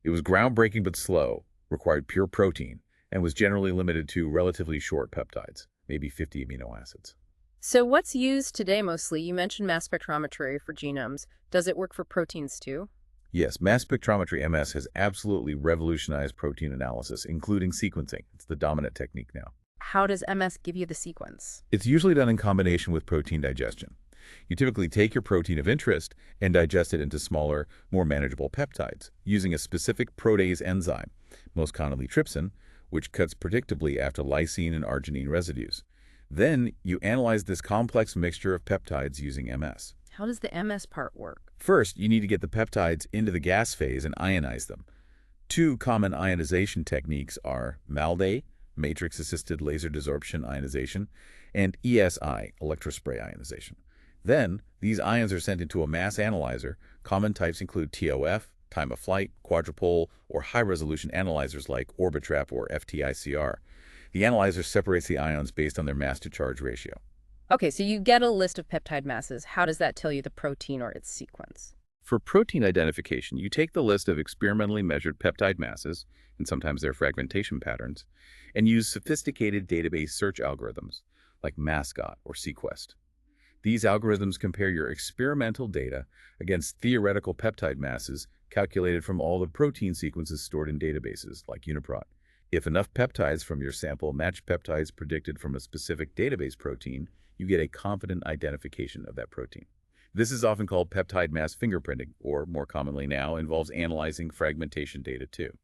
It was groundbreaking but slow, required pure protein, and was generally limited to relatively short peptides, maybe 50 amino acids. So what's used today mostly? You mentioned mass spectrometry for genomes. Does it work for proteins too? Yes, mass spectrometry MS has absolutely revolutionized protein analysis, including sequencing. It's the dominant technique now. How does MS give you the sequence? It's usually done in combination with protein digestion. You typically take your protein of interest and digest it into smaller, more manageable peptides, using a specific protease enzyme, most commonly trypsin, which cuts predictably after lysine and arginine residues. Then, you analyze this complex mixture of peptides using MS. How does the MS part work? First, you need to get the peptides into the gas phase and ionize them. Two common ionization techniques are MALDE, matrix-assisted laser desorption ionization, and ESI, electrospray ionization. Then, these ions are sent into a mass analyzer. Common types include TOF, time of flight, quadrupole, or high-resolution analyzers like Orbitrap or FTICR. The analyzer separates the ions based on their mass-to-charge ratio. Okay, so you get a list of peptide masses. How does that tell you the protein or its sequence? For protein identification, you take the list of experimentally measured peptide masses, and sometimes their fragmentation patterns, and use sophisticated database search algorithms like MASCOT or sequest. These algorithms compare your experimental data against theoretical peptide masses calculated from all the protein sequences stored in databases like UniProt. If enough peptides from your sample match peptides predicted from a specific database protein, you get a confident identification of that protein. This is often called peptide mass fingerprinting, or more commonly now involves analyzing fragmentation data too,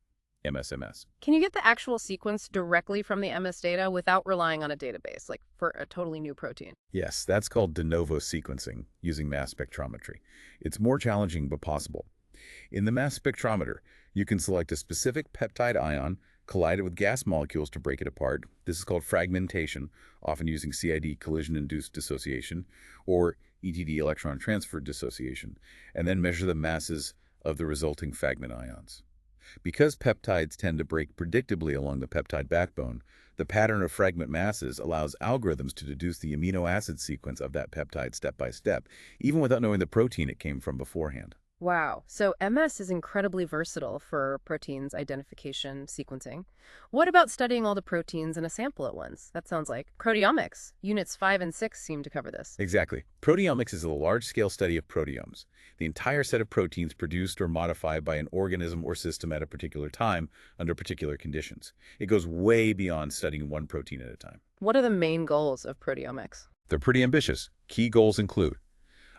MSMS. Can you get the actual sequence directly from the MS data without relying on a database, like for a totally new protein? Yes, that's called de novo sequencing using mass spectrometry. It's more challenging but possible. In the mass spectrometer, you can select a specific peptide ion, collide it with gas molecules to break it apart. This is called fragmentation, often using CID collision-induced dissociation, or ETD electron transfer dissociation, and then measure the masses of the resulting fragment ions. Because peptides tend to break predictably along the peptide backbone, the pattern of fragment masses allows algorithms to deduce the amino acid sequence of that peptide step by step, even without knowing the protein it came from beforehand. Wow. So MS is incredibly versatile for proteins identification sequencing. What about studying all the proteins in a sample at once? That sounds like proteomics. Units 5 and 6 seem to cover this. Exactly. Proteomics is a large-scale study of proteomes, the entire set of proteins produced or modified by an organism or system at a particular time under particular conditions. It goes way beyond studying one protein at a time. What are the main goals of proteomics? They're pretty ambitious. Key goals include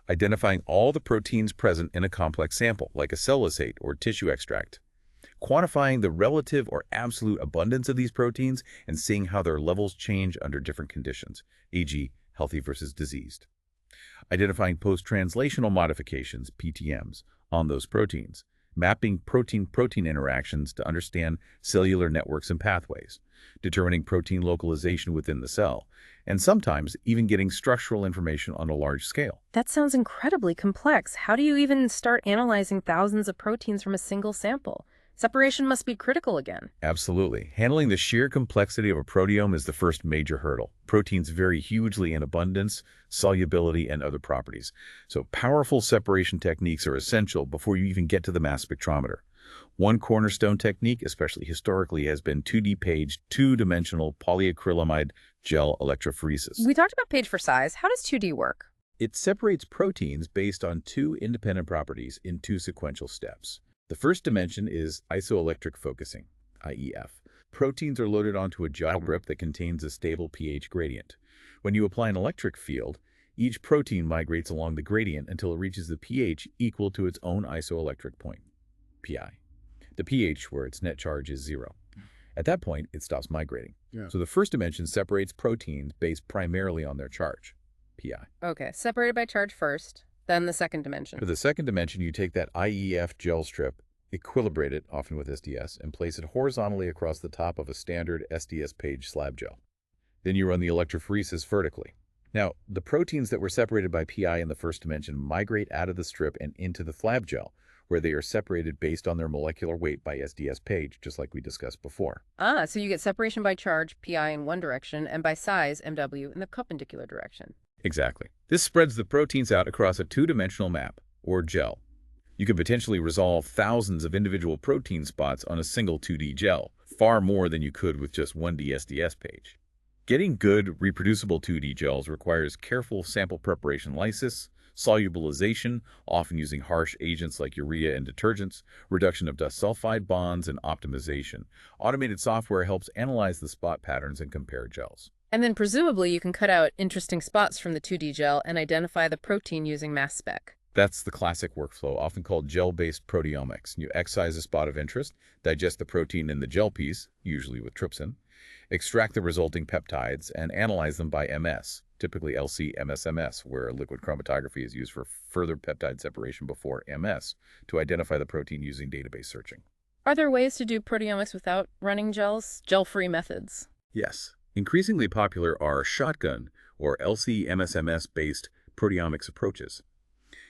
identifying all the proteins present in a complex sample, like a cell lysate or tissue extract, quantifying the relative or absolute abundance of these proteins and seeing how their levels change under different conditions, e.g., healthy versus diseased, identifying post-translational modifications, PTMs, on those proteins, mapping protein-protein interactions to understand cellular networks and pathways, determining protein localization within the cell, and sometimes even getting structural information on a large scale. That sounds incredibly complex. How do you even start analyzing thousands of proteins from a single sample? Separation must be critical again. Absolutely. Handling the sheer complexity of a proteome is the first major hurdle. Proteins vary hugely in abundance, solubility, and other properties. So powerful separation techniques are essential before you even get to the mass spectrometer. One cornerstone technique, especially historically, has been 2D page, two-dimensional polyacrylamide gel electrophoresis. We talked about page for size. How does 2D work? It separates proteins based on two independent properties in two sequential steps. The first dimension is isoelectric focusing, IEF. Proteins are loaded onto a gel grip that contains a stable pH gradient. When you apply an electric field, each protein migrates along the gradient until it reaches the pH equal to its own isoelectric point, pi. The pH where its net charge is 0. At that point, it stops migrating. So the first dimension separates proteins based primarily on their charge, pi. Okay, separated by charge first, then the second dimension. For the second dimension, you take that IEF gel strip, equilibrate it, often with SDS, and place it horizontally across the top of a standard SDS page slab gel. Then you run the electrophoresis vertically. Now, the proteins that were separated by pi in the first dimension migrate out of the strip and into the flab gel, where they are separated based on their molecular weight by SDS page, just like we discussed before. So you get separation by charge, pi, in one direction, and by size, MW, in the perpendicular direction. Exactly. This spreads the proteins out across a two-dimensional map, or gel. You can potentially resolve thousands of individual protein spots on a single 2D gel, far more than you could with just 1D SDS page. Getting good, reproducible 2D gels requires careful sample preparation lysis, solubilization, often using harsh agents like urea and detergents, reduction of dust sulfide bonds, and optimization. Automated software helps analyze the spot patterns and compare gels. And then presumably you can cut out interesting spots from the 2D gel and identify the protein using mass spec. That's the classic workflow, often called gel-based proteomics. You excise a spot of interest, digest the protein in the gel piece, usually with trypsin, extract the resulting peptides, and analyze them by MS, typically LC-MSMS, where liquid chromatography is used for further peptide separation before MS to identify the protein using database searching. Are there ways to do proteomics without running gels? Gel-free methods? Yes. Increasingly popular are shotgun or LC-MSMS-based proteomics approaches.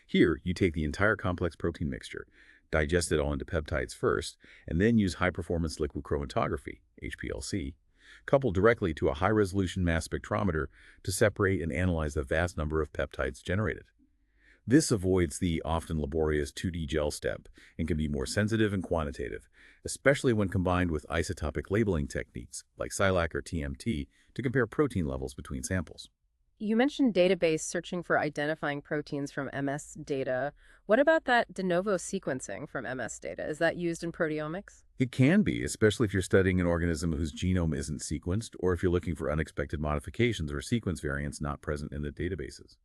Here, you take the entire complex protein mixture, digest it all into peptides first, and then use high-performance liquid chromatography, HPLC, coupled directly to a high-resolution mass spectrometer to separate and analyze the vast number of peptides generated. This avoids the often laborious 2D gel step and can be more sensitive and quantitative, especially when combined with isotopic labeling techniques like SILAC or TMT to compare protein levels between samples. You mentioned database searching for identifying proteins from MS data. What about that de novo sequencing from MS data? Is that used in proteomics? It can be, especially if you're studying an organism whose genome isn't sequenced or if you're looking for unexpected modifications or sequence variants not present in the databases.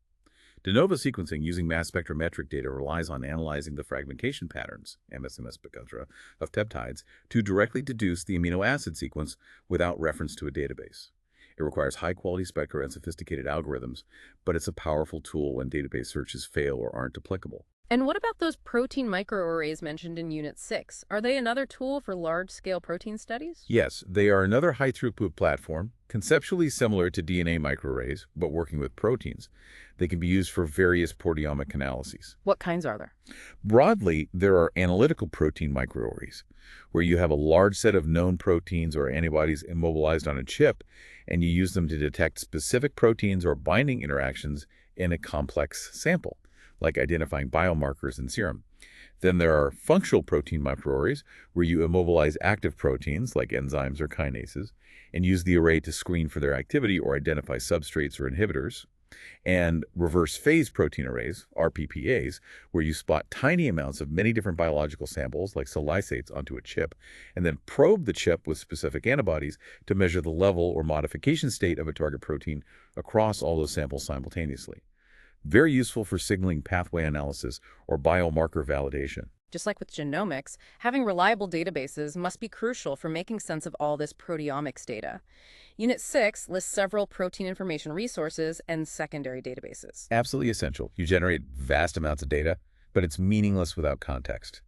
De novo sequencing using mass spectrometric data relies on analyzing the fragmentation patterns, MSMS spectra, of peptides to directly deduce the amino acid sequence without reference to a database. It requires high-quality spectra and sophisticated algorithms, but it's a powerful tool when database searches fail or aren't applicable. And what about those protein microarrays mentioned in Unit 6? Are they another tool for large-scale protein studies? Yes, they are another high-throughput platform, conceptually similar to DNA microarrays, but working with proteins. They can be used for various proteomic analyses. What kinds are there? Broadly, there are analytical protein microarrays, where you have a large set of known proteins or antibodies immobilized on a chip, and you use them to detect specific proteins or binding interactions in a complex sample, like identifying biomarkers in serum. Then there are functional protein microarrays, where you immobilize active proteins, like enzymes or kinases, and use the array to screen for their activity or identify substrates or inhibitors. And reverse phase protein arrays, RPPAs, where you spot tiny amounts of many different biological samples, like cell lysates, onto a chip, and then probe the chip with specific antibodies to measure the level or modification state of a target protein across all those samples simultaneously. Very useful for signaling pathway analysis or biomarker validation. Just like with genomics, having reliable databases must be crucial for making sense of all this proteomics data. Unit 6 lists several protein information resources and secondary databases. Absolutely essential. You generate vast amounts of data, but it's meaningless without context.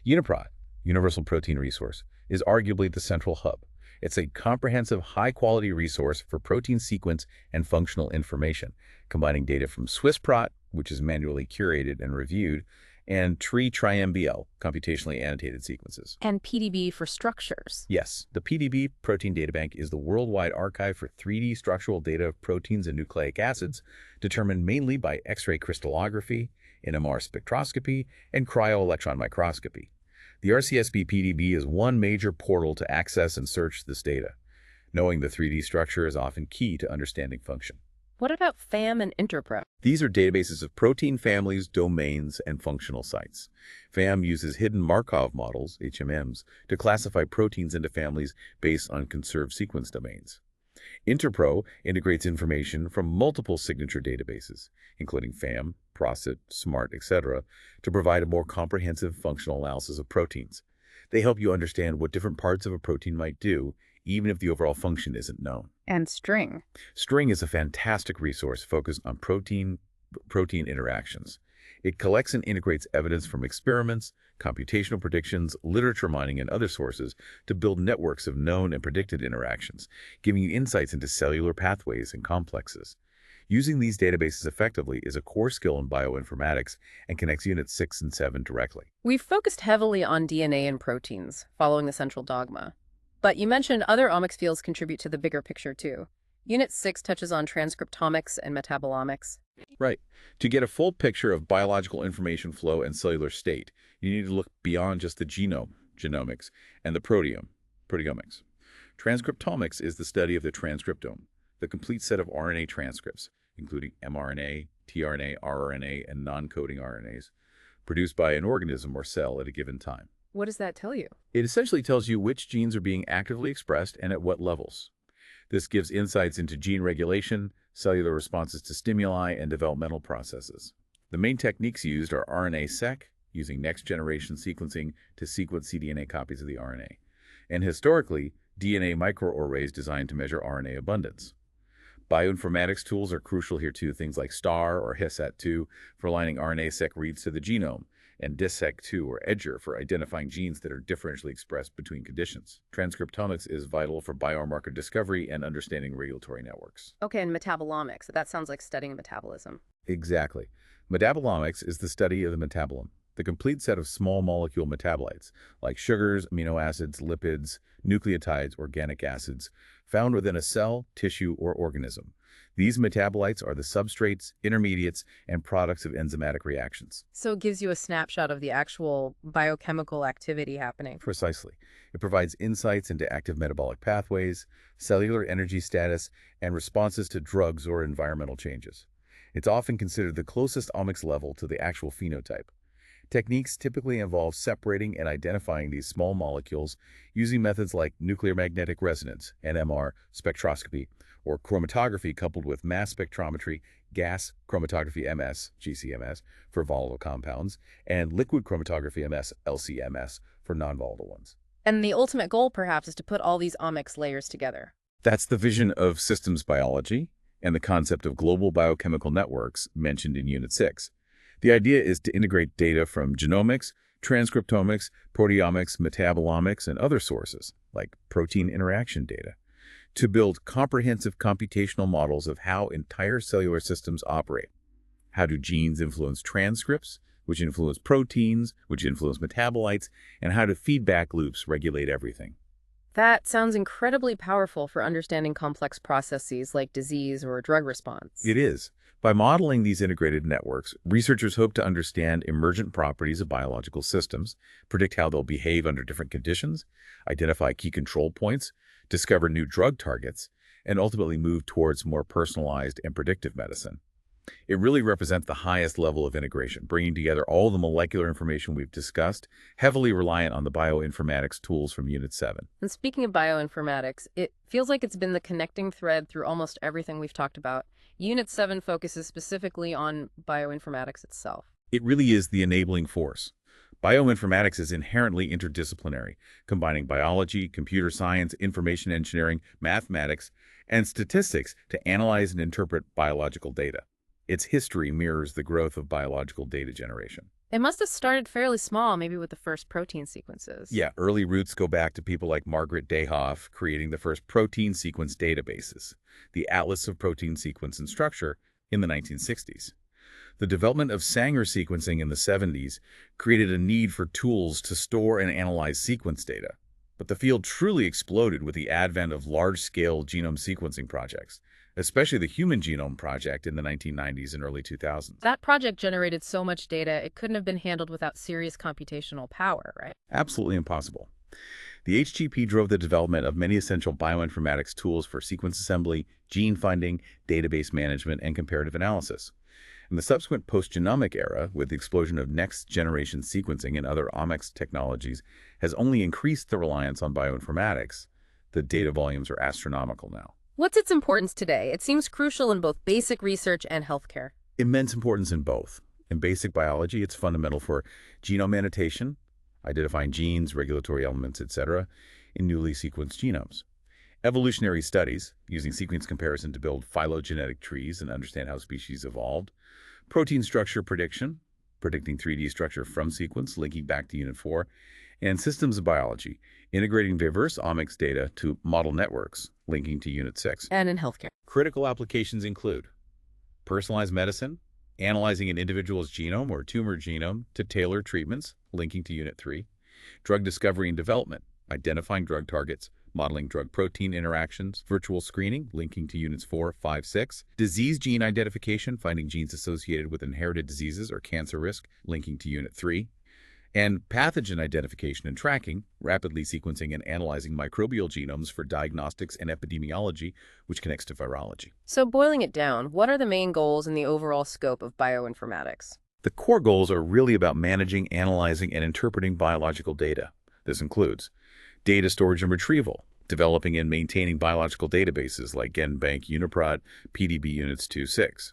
UniProt, Universal Protein Resource, is arguably the central hub. It's a comprehensive, high-quality resource for protein sequence and functional information, combining data from SwissProt, which is manually curated and reviewed, and TRIMBL, computationally annotated sequences. And PDB for structures. Yes, the PDB Protein Databank is the worldwide archive for 3D structural data of proteins and nucleic acids, determined mainly by X-ray crystallography, NMR spectroscopy, and cryo-electron microscopy. The RCSB-PDB is one major portal to access and search this data. Knowing the 3D structure is often key to understanding function. What about FAM and Interpro? These are databases of protein families, domains, and functional sites. FAM uses hidden Markov models, HMMs, to classify proteins into families based on conserved sequence domains. Interpro integrates information from multiple signature databases, including FAM, PROSIT, SMART, etc., to provide a more comprehensive functional analysis of proteins. They help you understand what different parts of a protein might do, even if the overall function isn't known. And String. String is a fantastic resource focused on protein interactions. It collects and integrates evidence from experiments, computational predictions, literature mining, and other sources to build networks of known and predicted interactions, giving you insights into cellular pathways and complexes. Using these databases effectively is a core skill in bioinformatics and connects Units 6 and 7 directly. We've focused heavily on DNA and proteins, following the central dogma. But you mentioned other omics fields contribute to the bigger picture, too. Unit 6 touches on transcriptomics and metabolomics. Right. To get a full picture of biological information flow and cellular state, you need to look beyond just the genome, genomics, and the proteome, proteomics. Transcriptomics is the study of the transcriptome, the complete set of RNA transcripts, including mRNA, tRNA, rRNA, and non-coding RNAs, produced by an organism or cell at a given time. What does that tell you? It essentially tells you which genes are being actively expressed and at what levels. This gives insights into gene regulation, cellular responses to stimuli, and developmental processes. The main techniques used are RNA-seq, using next-generation sequencing to sequence cDNA copies of the RNA, and historically, DNA microarrays designed to measure RNA abundance. Bioinformatics tools are crucial here too, things like STAR or HISAT2 for aligning RNA-seq reads to the genome, and DISSEQ2 or EDGER for identifying genes that are differentially expressed between conditions. Transcriptomics is vital for biomarker discovery and understanding regulatory networks. Okay, and metabolomics. That sounds like studying metabolism. Exactly. Metabolomics is the study of the metabolome, the complete set of small molecule metabolites, like sugars, amino acids, lipids, nucleotides, organic acids, found within a cell, tissue, or organism. These metabolites are the substrates, intermediates, and products of enzymatic reactions. So it gives you a snapshot of the actual biochemical activity happening. Precisely. It provides insights into active metabolic pathways, cellular energy status, and responses to drugs or environmental changes. It's often considered the closest omics level to the actual phenotype. Techniques typically involve separating and identifying these small molecules using methods like nuclear magnetic resonance, NMR, spectroscopy, or chromatography coupled with mass spectrometry, gas chromatography MS, GCMS, for volatile compounds, and liquid chromatography MS, LCMS, for non-volatile ones. And the ultimate goal, perhaps, is to put all these omics layers together. That's the vision of systems biology and the concept of global biochemical networks mentioned in Unit 6. The idea is to integrate data from genomics, transcriptomics, proteomics, metabolomics, and other sources, like protein interaction data, to build comprehensive computational models of how entire cellular systems operate. How do genes influence transcripts, which influence proteins, which influence metabolites, and how do feedback loops regulate everything? That sounds incredibly powerful for understanding complex processes like disease or drug response. It is. By modeling these integrated networks, researchers hope to understand emergent properties of biological systems, predict how they'll behave under different conditions, identify key control points, discover new drug targets, and ultimately move towards more personalized and predictive medicine. It really represents the highest level of integration, bringing together all the molecular information we've discussed, heavily reliant on the bioinformatics tools from Unit 7. And speaking of bioinformatics, it feels like it's been the connecting thread through almost everything we've talked about. Unit 7 focuses specifically on bioinformatics itself. It really is the enabling force. Bioinformatics is inherently interdisciplinary, combining biology, computer science, information engineering, mathematics, and statistics to analyze and interpret biological data. Its history mirrors the growth of biological data generation. It must have started fairly small, maybe with the first protein sequences. Yeah, early roots go back to people like Margaret Dayhoff creating the first protein sequence databases, the Atlas of Protein Sequence and Structure, in the 1960s. The development of Sanger sequencing in the 70s created a need for tools to store and analyze sequence data. But the field truly exploded with the advent of large-scale genome sequencing projects. especially the Human Genome Project in the 1990s and early 2000s. That project generated so much data, it couldn't have been handled without serious computational power, right? Absolutely impossible. The HGP drove the development of many essential bioinformatics tools for sequence assembly, gene finding, database management, and comparative analysis. In the subsequent post-genomic era, with the explosion of next-generation sequencing and other omics technologies, has only increased the reliance on bioinformatics. The data volumes are astronomical now. What's its importance today? It seems crucial in both basic research and healthcare. Immense importance in both. In basic biology, it's fundamental for genome annotation, identifying genes, regulatory elements, etc., in newly sequenced genomes. Evolutionary studies, using sequence comparison to build phylogenetic trees and understand how species evolved. Protein structure prediction, predicting 3D structure from sequence, linking back to Unit 4. And systems of biology, integrating diverse omics data to model networks, linking to Unit 6. And in healthcare. Critical applications include personalized medicine, analyzing an individual's genome or tumor genome to tailor treatments, linking to Unit 3. Drug discovery and development, identifying drug targets, modeling drug-protein interactions, virtual screening, linking to Units 4, 5, 6. Disease gene identification, finding genes associated with inherited diseases or cancer risk, linking to Unit 3. And pathogen identification and tracking, rapidly sequencing and analyzing microbial genomes for diagnostics and epidemiology, which connects to virology. So boiling it down, what are the main goals in the overall scope of bioinformatics? The core goals are really about managing, analyzing, and interpreting biological data. This includes data storage and retrieval, developing and maintaining biological databases like GenBank, UniProt, PDB Units 2, 6.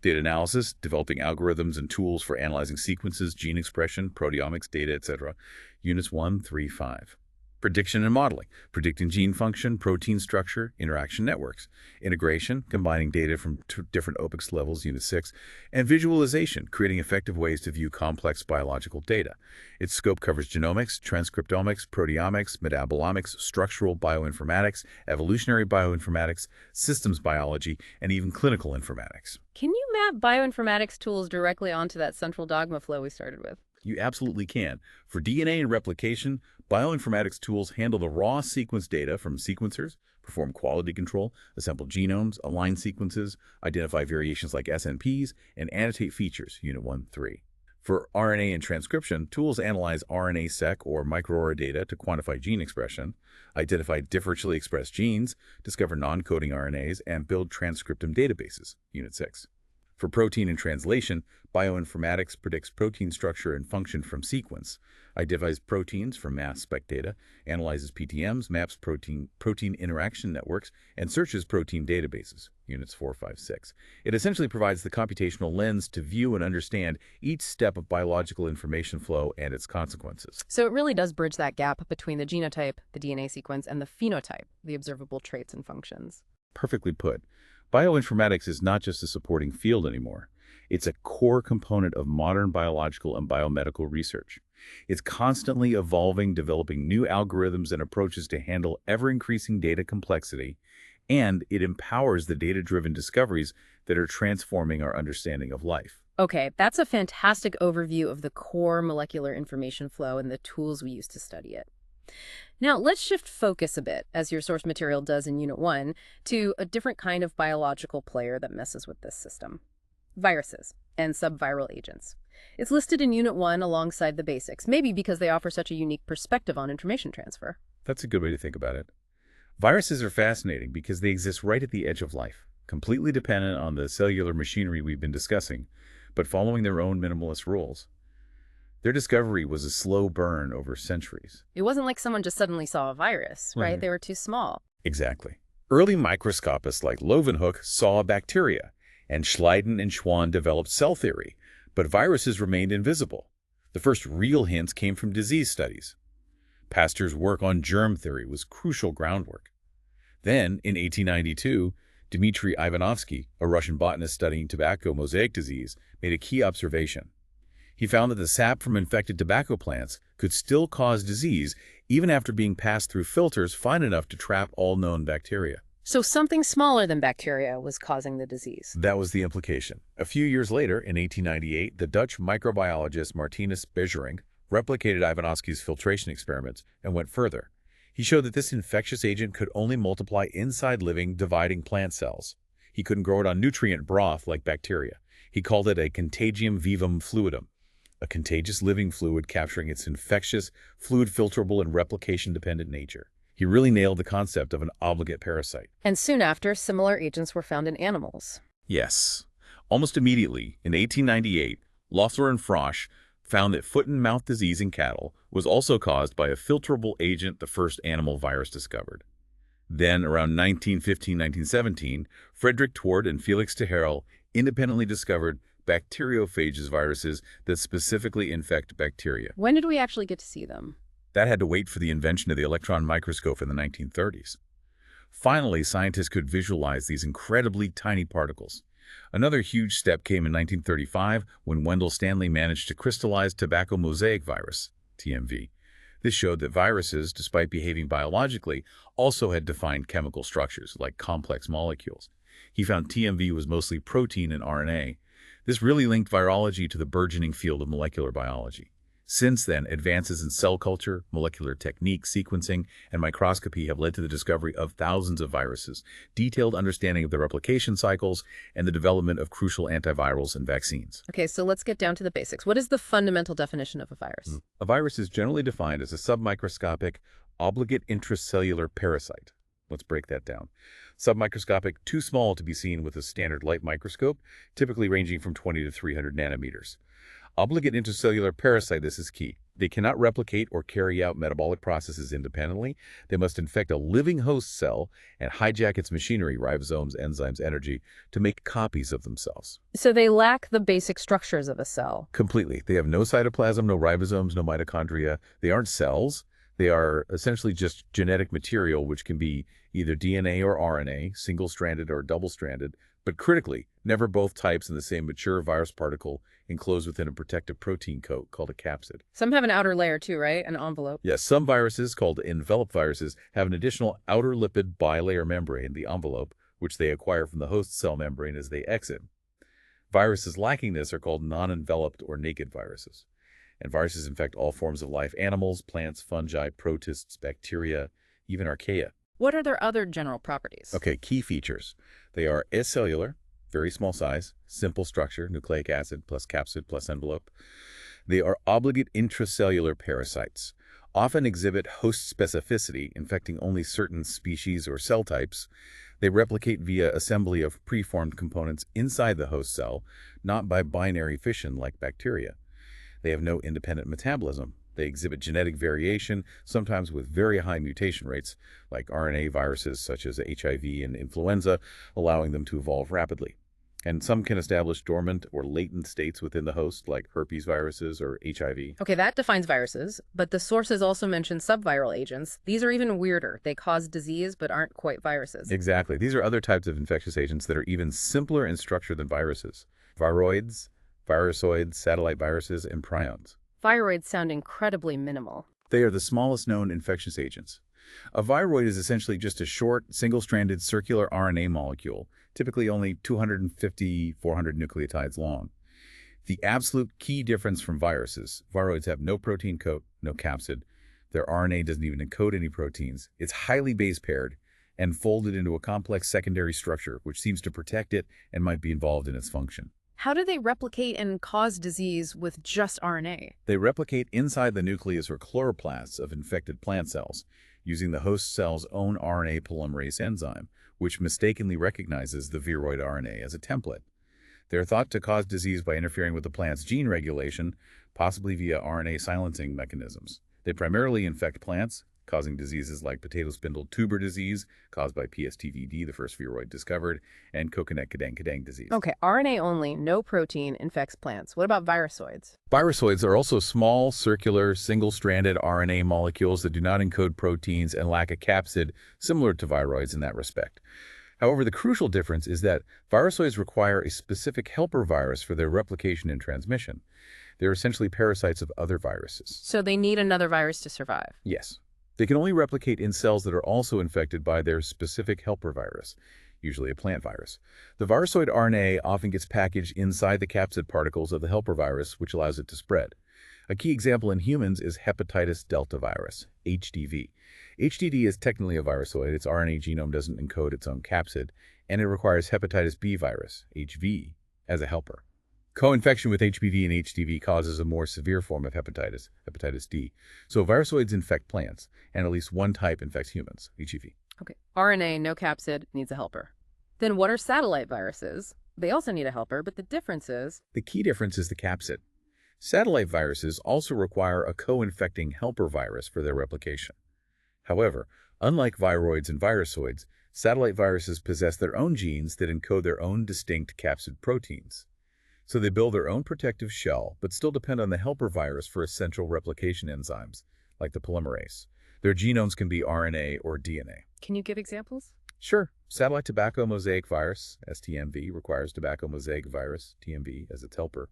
Data analysis, developing algorithms and tools for analyzing sequences, gene expression, proteomics data, etc. Units 1, 3, 5. Prediction and modeling, predicting gene function, protein structure, interaction networks. Integration, combining data from different omics levels, Unit 6. And visualization, creating effective ways to view complex biological data. Its scope covers genomics, transcriptomics, proteomics, metabolomics, structural bioinformatics, evolutionary bioinformatics, systems biology, and even clinical informatics. Can you map bioinformatics tools directly onto that central dogma flow we started with? You absolutely can. For DNA and replication, bioinformatics tools handle the raw sequence data from sequencers, perform quality control, assemble genomes, align sequences, identify variations like SNPs, and annotate features, Unit 1, 3. For RNA and transcription, tools analyze RNA-seq or microRNA data to quantify gene expression, identify differentially expressed genes, discover non-coding RNAs, and build transcriptome databases, Unit 6. For protein and translation, bioinformatics predicts protein structure and function from sequence, identifies proteins from mass spec data, analyzes PTMs, maps protein interaction networks, and searches protein databases, Units 4, 5, 6. It essentially provides the computational lens to view and understand each step of biological information flow and its consequences. So it really does bridge that gap between the genotype, the DNA sequence, and the phenotype, the observable traits and functions. Perfectly put. Bioinformatics is not just a supporting field anymore. It's a core component of modern biological and biomedical research. It's constantly evolving, developing new algorithms and approaches to handle ever-increasing data complexity, and it empowers the data-driven discoveries that are transforming our understanding of life. Okay, that's a fantastic overview of the core molecular information flow and the tools we use to study it. Now, let's shift focus a bit, as your source material does in Unit 1, to a different kind of biological player that messes with this system. Viruses and subviral agents. It's listed in Unit 1 alongside the basics, maybe because they offer such a unique perspective on information transfer. That's a good way to think about it. Viruses are fascinating because they exist right at the edge of life, completely dependent on the cellular machinery we've been discussing, but following their own minimalist rules. Their discovery was a slow burn over centuries. It wasn't like someone just suddenly saw a virus, right? Right. They were too small. Exactly. Early microscopists like Leeuwenhoek saw a bacteria, and Schleiden and Schwann developed cell theory, but viruses remained invisible. The first real hints came from disease studies. Pasteur's work on germ theory was crucial groundwork. Then, in 1892, Dmitry Ivanovsky, a Russian botanist studying tobacco mosaic disease, made a key observation. He found that the sap from infected tobacco plants could still cause disease even after being passed through filters fine enough to trap all known bacteria. So something smaller than bacteria was causing the disease. That was the implication. A few years later, in 1898, the Dutch microbiologist Martinus Beijerinck replicated Ivanovsky's filtration experiments and went further. He showed that this infectious agent could only multiply inside living, dividing plant cells. He couldn't grow it on nutrient broth like bacteria. He called it a contagium vivum fluidum, a contagious living fluid capturing its infectious, fluid-filterable, and replication-dependent nature. He really nailed the concept of an obligate parasite. And soon after, similar agents were found in animals. Yes. Almost immediately, in 1898, Loeffler and Frosch found that foot and mouth disease in cattle was also caused by a filterable agent, the first animal virus discovered. Then, around 1915-1917, Frederick Tward and Felix Tejerel independently discovered bacteriophages viruses that specifically infect bacteria. When did we actually get to see them? That had to wait for the invention of the electron microscope in the 1930s. Finally, scientists could visualize these incredibly tiny particles. Another huge step came in 1935 when Wendell Stanley managed to crystallize tobacco mosaic virus, TMV. This showed that viruses, despite behaving biologically, also had defined chemical structures, like complex molecules. He found TMV was mostly protein and RNA. This really linked virology to the burgeoning field of molecular biology. Since then, advances in cell culture, molecular technique, sequencing, and microscopy have led to the discovery of thousands of viruses, detailed understanding of their replication cycles, and the development of crucial antivirals and vaccines. Okay, so let's get down to the basics. What is the fundamental definition of a virus? A virus is generally defined as a submicroscopic, obligate intracellular parasite. Let's break that down. Submicroscopic, too small to be seen with a standard light microscope, typically ranging from 20 to 300 nanometers. Obligate intracellular parasite, this is key. They cannot replicate or carry out metabolic processes independently. They must infect a living host cell and hijack its machinery, ribosomes, enzymes, energy, to make copies of themselves. So they lack the basic structures of a cell. Completely. They have no cytoplasm, no ribosomes, no mitochondria. They aren't cells. They are essentially just genetic material, which can be either DNA or RNA, single-stranded or double-stranded, but critically, never both types in the same mature virus particle enclosed within a protective protein coat called a capsid. Some have an outer layer too, right? An envelope. Yes, some viruses, called enveloped viruses, have an additional outer lipid bilayer membrane, the envelope, which they acquire from the host cell membrane as they exit. Viruses lacking this are called non-enveloped or naked viruses. And viruses infect all forms of life: animals, plants, fungi, protists, bacteria, even archaea. What are their other general properties? Okay, key features. They are acellular, very small size, simple structure, nucleic acid plus capsid plus envelope. They are obligate intracellular parasites, often exhibit host specificity, infecting only certain species or cell types. They replicate via assembly of preformed components inside the host cell, not by binary fission like bacteria. They have no independent metabolism. They exhibit genetic variation, sometimes with very high mutation rates, like RNA viruses such as HIV and influenza, allowing them to evolve rapidly. And some can establish dormant or latent states within the host, like herpes viruses or HIV. Okay, that defines viruses, but the sources also mention subviral agents. These are even weirder. They cause disease but aren't quite viruses. Exactly. These are other types of infectious agents that are even simpler in structure than viruses. Viroids, virusoids, satellite viruses, and prions. Viroids sound incredibly minimal. They are the smallest known infectious agents. A viroid is essentially just a short, single-stranded circular RNA molecule, typically only 250, 400 nucleotides long. The absolute key difference from viruses: viroids have no protein coat, no capsid. Their RNA doesn't even encode any proteins. It's highly base paired and folded into a complex secondary structure, which seems to protect it and might be involved in its function. How do they replicate and cause disease with just RNA? They replicate inside the nucleus or chloroplasts of infected plant cells, using the host cell's own RNA polymerase enzyme, which mistakenly recognizes the viroid RNA as a template. They're thought to cause disease by interfering with the plant's gene regulation, possibly via RNA silencing mechanisms. They primarily infect plants, causing diseases like potato spindle tuber disease, caused by PSTVD, the first viroid discovered, and coconut kadang disease. Okay, RNA only, no protein, infects plants. What about virusoids? Virusoids are also small, circular, single-stranded RNA molecules that do not encode proteins and lack a capsid, similar to viroids in that respect. However, the crucial difference is that virusoids require a specific helper virus for their replication and transmission. They're essentially parasites of other viruses. So they need another virus to survive. Yes. They can only replicate in cells that are also infected by their specific helper virus, usually a plant virus. The virusoid RNA often gets packaged inside the capsid particles of the helper virus, which allows it to spread. A key example in humans is hepatitis delta virus, HDV. HDV is technically a virusoid. Its RNA genome doesn't encode its own capsid, and it requires hepatitis B virus, HV, as a helper. Co-infection with HBV and HDV causes a more severe form of hepatitis, hepatitis D. So virusoids infect plants, and at least one type infects humans, HEV. Okay. RNA, no capsid, needs a helper. Then what are satellite viruses? They also need a helper, but the difference is... The key difference is the capsid. Satellite viruses also require a co-infecting helper virus for their replication. However, unlike viroids and virusoids, satellite viruses possess their own genes that encode their own distinct capsid proteins. So they build their own protective shell, but still depend on the helper virus for essential replication enzymes, like the polymerase. Their genomes can be RNA or DNA. Can you give examples? Sure. Satellite tobacco mosaic virus, STMV, requires tobacco mosaic virus, TMV, as its helper.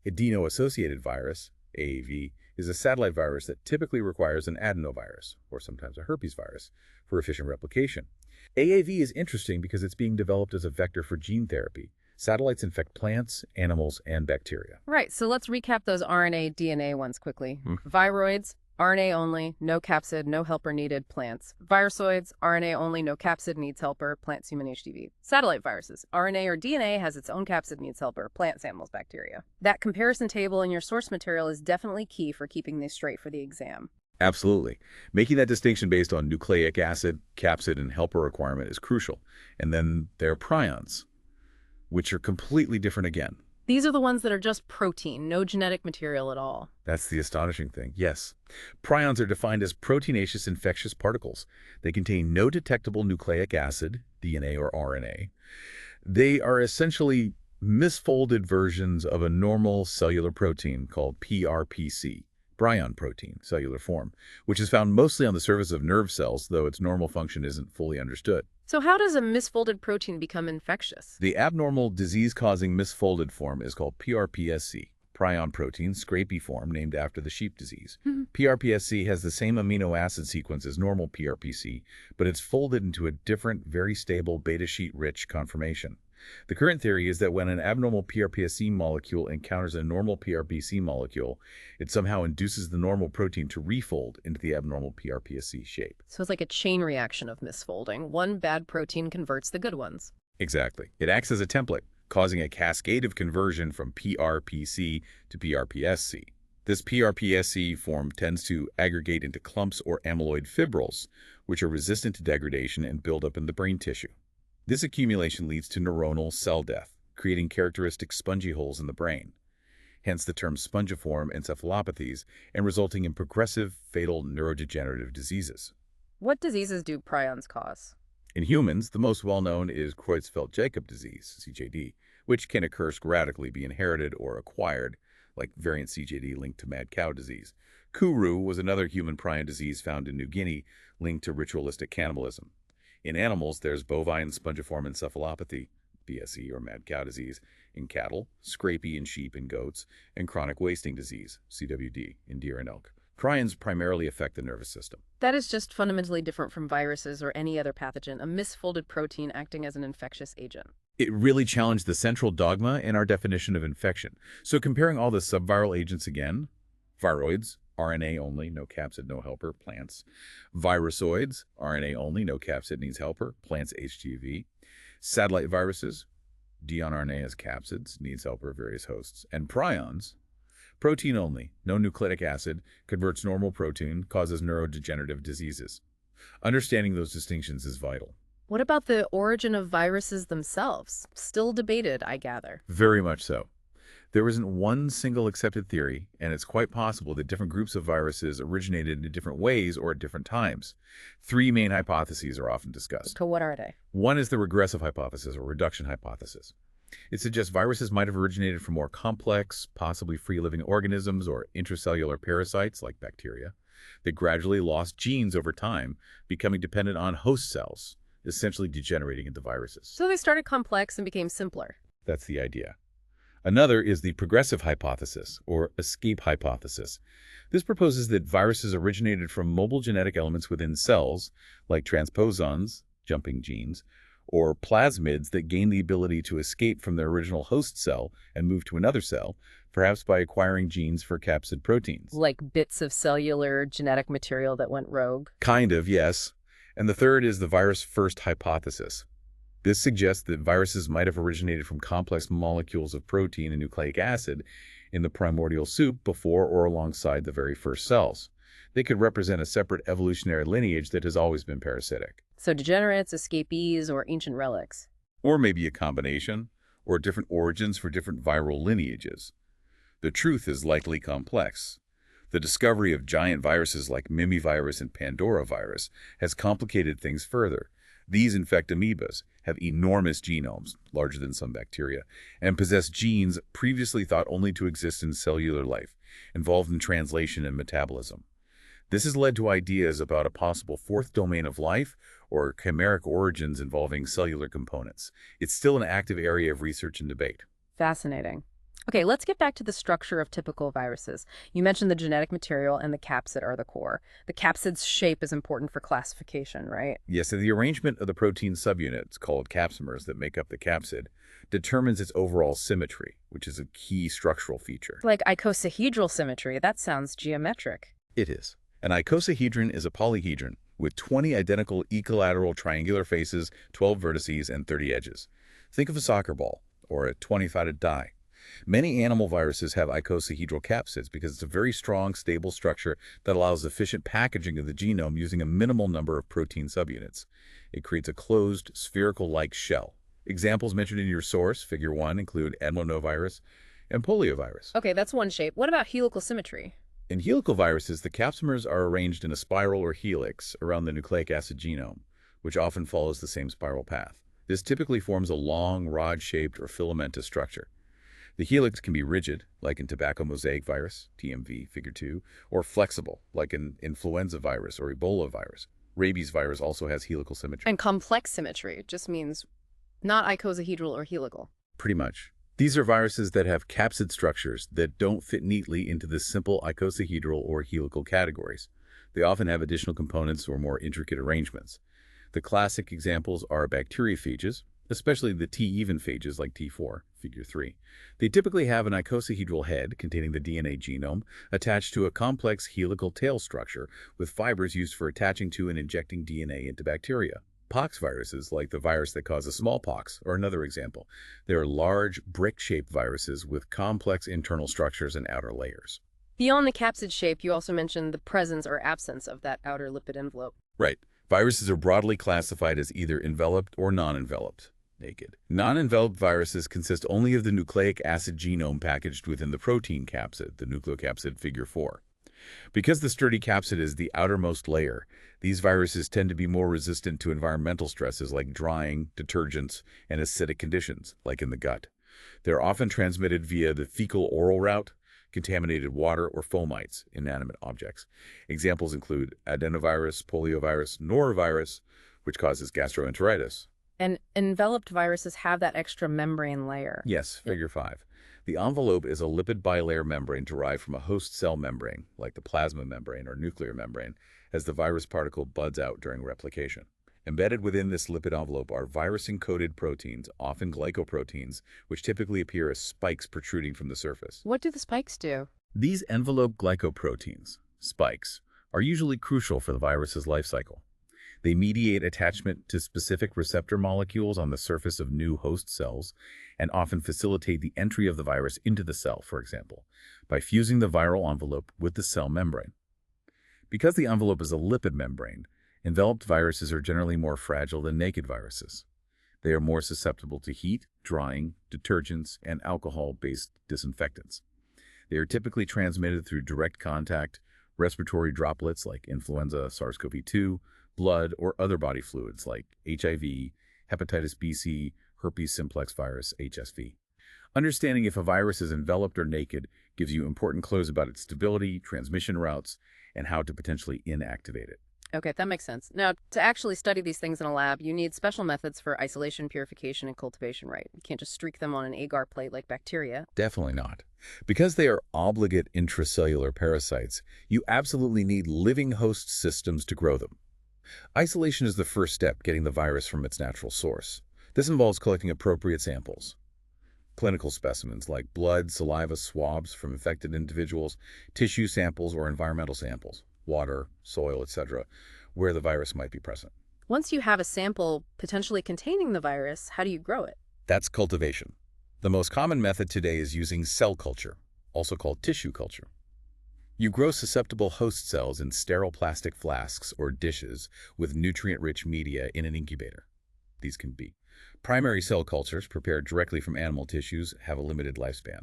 Adeno-associated virus, AAV, is a satellite virus that typically requires an adenovirus, or sometimes a herpes virus, for efficient replication. AAV is interesting because it's being developed as a vector for gene therapy. Satellites infect plants, animals, and bacteria. Right, so let's recap those RNA, DNA ones quickly. Viroids, RNA only, no capsid, no helper needed, plants. Virusoids, RNA only, no capsid, needs helper, plants, human, HDV. Satellite viruses, RNA or DNA has its own capsid, needs helper, plants, animals, bacteria. That comparison table in your source material is definitely key for keeping these straight for the exam. Absolutely. Making that distinction based on nucleic acid, capsid, and helper requirement is crucial. And then there are prions, which are completely different again. These are the ones that are just protein, no genetic material at all. That's the astonishing thing, yes. Prions are defined as proteinaceous infectious particles. They contain no detectable nucleic acid, DNA or RNA. They are essentially misfolded versions of a normal cellular protein called PRPC, prion protein, cellular form, which is found mostly on the surface of nerve cells, though its normal function isn't fully understood. So how does a misfolded protein become infectious? The abnormal disease-causing misfolded form is called PRPSC, prion protein, scrapie form, named after the sheep disease. PRPSC has the same amino acid sequence as normal PRPC, but it's folded into a different, very stable beta sheet-rich conformation. The current theory is that when an abnormal PRPSC molecule encounters a normal PRPC molecule, it somehow induces the normal protein to refold into the abnormal PRPSC shape. So it's like a chain reaction of misfolding. One bad protein converts the good ones. Exactly. It acts as a template, causing a cascade of conversion from PRPC to PRPSC. This PRPSC form tends to aggregate into clumps or amyloid fibrils, which are resistant to degradation and build up in the brain tissue. This accumulation leads to neuronal cell death, creating characteristic spongy holes in the brain, hence the term spongiform encephalopathies, and resulting in progressive, fatal neurodegenerative diseases. What diseases do prions cause? In humans, the most well-known is Creutzfeldt-Jakob disease, CJD, which can occur sporadically, be inherited or acquired, like variant CJD linked to mad cow disease. Kuru was another human prion disease found in New Guinea linked to ritualistic cannibalism. In animals, there's bovine spongiform encephalopathy, BSE or mad cow disease, in cattle, scrapie in sheep and goats, and chronic wasting disease, CWD, in deer and elk. Prions primarily affect the nervous system. That is just fundamentally different from viruses or any other pathogen, a misfolded protein acting as an infectious agent. It really challenged the central dogma in our definition of infection. So comparing all the subviral agents again, viroids, RNA only, no capsid, no helper, plants. Virusoids, RNA only, no capsid, needs helper, plants, HGV. Satellite viruses, D on RNA as capsids, needs helper, various hosts. And prions, protein only, no nucleic acid, converts normal protein, causes neurodegenerative diseases. Understanding those distinctions is vital. What about the origin of viruses themselves? Still debated, I gather. Very much so. There isn't one single accepted theory, and it's quite possible that different groups of viruses originated in different ways or at different times. Three main hypotheses are often discussed. So what are they? One is the regressive hypothesis or reduction hypothesis. It suggests viruses might have originated from more complex, possibly free-living organisms or intracellular parasites like bacteria that gradually lost genes over time, becoming dependent on host cells, essentially degenerating into viruses. So they started complex and became simpler. That's the idea. Another is the progressive hypothesis, or escape hypothesis. This proposes that viruses originated from mobile genetic elements within cells, like transposons, jumping genes, or plasmids that gain the ability to escape from their original host cell and move to another cell, perhaps by acquiring genes for capsid proteins. Like bits of cellular genetic material that went rogue. Kind of, yes. And the third is the virus first hypothesis. This suggests that viruses might have originated from complex molecules of protein and nucleic acid in the primordial soup before or alongside the very first cells. They could represent a separate evolutionary lineage that has always been parasitic. So degenerates, escapees, or ancient relics. Or maybe a combination, or different origins for different viral lineages. The truth is likely complex. The discovery of giant viruses like Mimivirus and Pandora virus has complicated things further. These infect amoebas, have enormous genomes, larger than some bacteria, and possess genes previously thought only to exist in cellular life, involved in translation and metabolism. This has led to ideas about a possible fourth domain of life or chimeric origins involving cellular components. It's still an active area of research and debate. Fascinating. Okay, let's get back to the structure of typical viruses. You mentioned the genetic material and the capsid are the core. The capsid's shape is important for classification, right? Yes, and the arrangement of the protein subunits, called capsimers, that make up the capsid, determines its overall symmetry, which is a key structural feature. Like icosahedral symmetry, that sounds geometric. It is. An icosahedron is a polyhedron with 20 identical equilateral triangular faces, 12 vertices, and 30 edges. Think of a soccer ball or a 20-sided die. Many animal viruses have icosahedral capsids because it's a very strong, stable structure that allows efficient packaging of the genome using a minimal number of protein subunits. It creates a closed, spherical-like shell. Examples mentioned in your source, Figure 1, include adenovirus and poliovirus. Okay, that's one shape. What about helical symmetry? In helical viruses, the capsimers are arranged in a spiral or helix around the nucleic acid genome, which often follows the same spiral path. This typically forms a long, rod-shaped or filamentous structure. The helix can be rigid, like in tobacco mosaic virus, TMV, Figure 2, or flexible, like in influenza virus or Ebola virus. Rabies virus also has helical symmetry. And complex symmetry just means not icosahedral or helical. Pretty much. These are viruses that have capsid structures that don't fit neatly into the simple icosahedral or helical categories. They often have additional components or more intricate arrangements. The classic examples are bacteriophages, especially the T-even phages like T4, Figure 3. They typically have an icosahedral head containing the DNA genome attached to a complex helical tail structure with fibers used for attaching to and injecting DNA into bacteria. Pox viruses, like the virus that causes smallpox, are another example. They are large, brick-shaped viruses with complex internal structures and outer layers. Beyond the capsid shape, you also mentioned the presence or absence of that outer lipid envelope. Right. Viruses are broadly classified as either enveloped or non-enveloped. Naked. Non-enveloped viruses consist only of the nucleic acid genome packaged within the protein capsid, the nucleocapsid Figure 4. Because the sturdy capsid is the outermost layer, these viruses tend to be more resistant to environmental stresses like drying, detergents, and acidic conditions, like in the gut. They're often transmitted via the fecal-oral route, contaminated water, or fomites, inanimate objects. Examples include adenovirus, poliovirus, norovirus, which causes gastroenteritis. And enveloped viruses have that extra membrane layer. Yes, Figure 5. The envelope is a lipid bilayer membrane derived from a host cell membrane, like the plasma membrane or nuclear membrane, as the virus particle buds out during replication. Embedded within this lipid envelope are virus-encoded proteins, often glycoproteins, which typically appear as spikes protruding from the surface. What do the spikes do? These envelope glycoproteins, spikes, are usually crucial for the virus's life cycle. They mediate attachment to specific receptor molecules on the surface of new host cells and often facilitate the entry of the virus into the cell, for example, by fusing the viral envelope with the cell membrane. Because the envelope is a lipid membrane, enveloped viruses are generally more fragile than naked viruses. They are more susceptible to heat, drying, detergents, and alcohol-based disinfectants. They are typically transmitted through direct contact, respiratory droplets like influenza, SARS-CoV-2, blood, or other body fluids like HIV, hepatitis B/C, herpes simplex virus, HSV. Understanding if a virus is enveloped or naked gives you important clues about its stability, transmission routes, and how to potentially inactivate it. Okay, that makes sense. Now, to actually study these things in a lab, you need special methods for isolation, purification, and cultivation, right? You can't just streak them on an agar plate like bacteria. Definitely not. Because they are obligate intracellular parasites, you absolutely need living host systems to grow them. Isolation is the first step, getting the virus from its natural source. This involves collecting appropriate samples. Clinical specimens like blood, saliva, swabs from infected individuals, tissue samples or environmental samples, water, soil, etc., where the virus might be present. Once you have a sample potentially containing the virus, how do you grow it? That's cultivation. The most common method today is using cell culture, also called tissue culture. You grow susceptible host cells in sterile plastic flasks or dishes with nutrient-rich media in an incubator. These can be primary cell cultures prepared directly from animal tissues have a limited lifespan.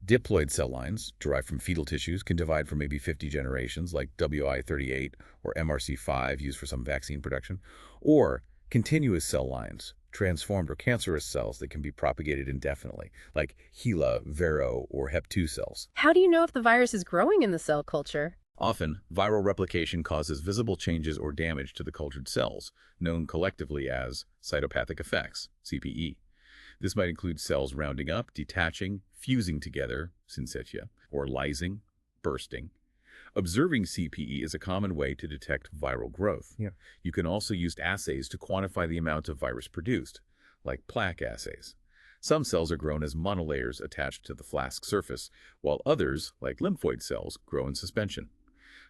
Diploid cell lines, derived from fetal tissues, can divide for maybe 50 generations, like WI38 or MRC5 used for some vaccine production, or continuous cell lines, transformed or cancerous cells that can be propagated indefinitely, like HeLa, Vero, or Hep2 cells. How do you know if the virus is growing in the cell culture? Often, viral replication causes visible changes or damage to the cultured cells, known collectively as cytopathic effects, CPE. This might include cells rounding up, detaching, fusing together, syncytia, or lysing, bursting. Observing CPE is a common way to detect viral growth. Yeah. You can also use assays to quantify the amount of virus produced, like plaque assays. Some cells are grown as monolayers attached to the flask surface, while others, like lymphoid cells, grow in suspension.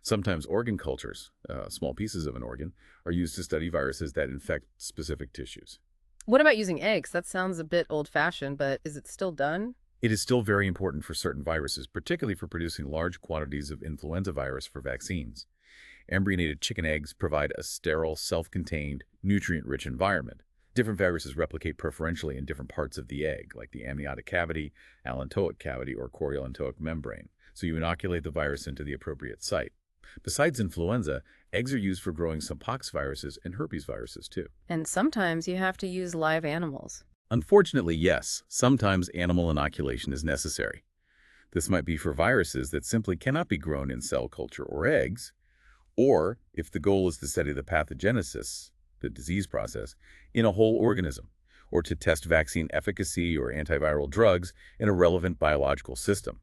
Sometimes organ cultures, small pieces of an organ, are used to study viruses that infect specific tissues. What about using eggs? That sounds a bit old-fashioned, but is it still done? It is still very important for certain viruses, particularly for producing large quantities of influenza virus for vaccines. Embryonated chicken eggs provide a sterile, self-contained, nutrient-rich environment. Different viruses replicate preferentially in different parts of the egg, like the amniotic cavity, allantoic cavity, or chorioallantoic membrane, so you inoculate the virus into the appropriate site. Besides influenza, eggs are used for growing some pox viruses and herpes viruses too. And sometimes you have to use live animals. Unfortunately, yes, sometimes animal inoculation is necessary. This might be for viruses that simply cannot be grown in cell culture or eggs, or if the goal is to study the pathogenesis, the disease process, in a whole organism, or to test vaccine efficacy or antiviral drugs in a relevant biological system.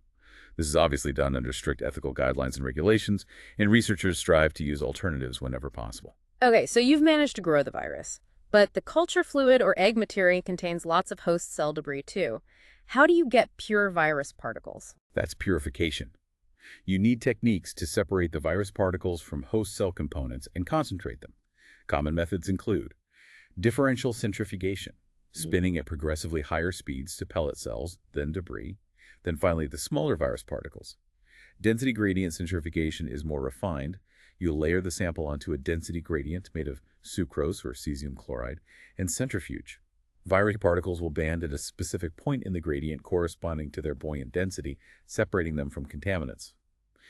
This is obviously done under strict ethical guidelines and regulations, and researchers strive to use alternatives whenever possible. Okay, so you've managed to grow the virus, but the culture fluid or egg material contains lots of host cell debris too. How do you get pure virus particles? That's purification. You need techniques to separate the virus particles from host cell components and concentrate them. Common methods include differential centrifugation, spinning at progressively higher speeds to pellet cells, then debris, then finally the smaller virus particles. Density gradient centrifugation is more refined. You layer the sample onto a density gradient made of sucrose or cesium chloride and centrifuge. Virus particles will band at a specific point in the gradient corresponding to their buoyant density, separating them from contaminants.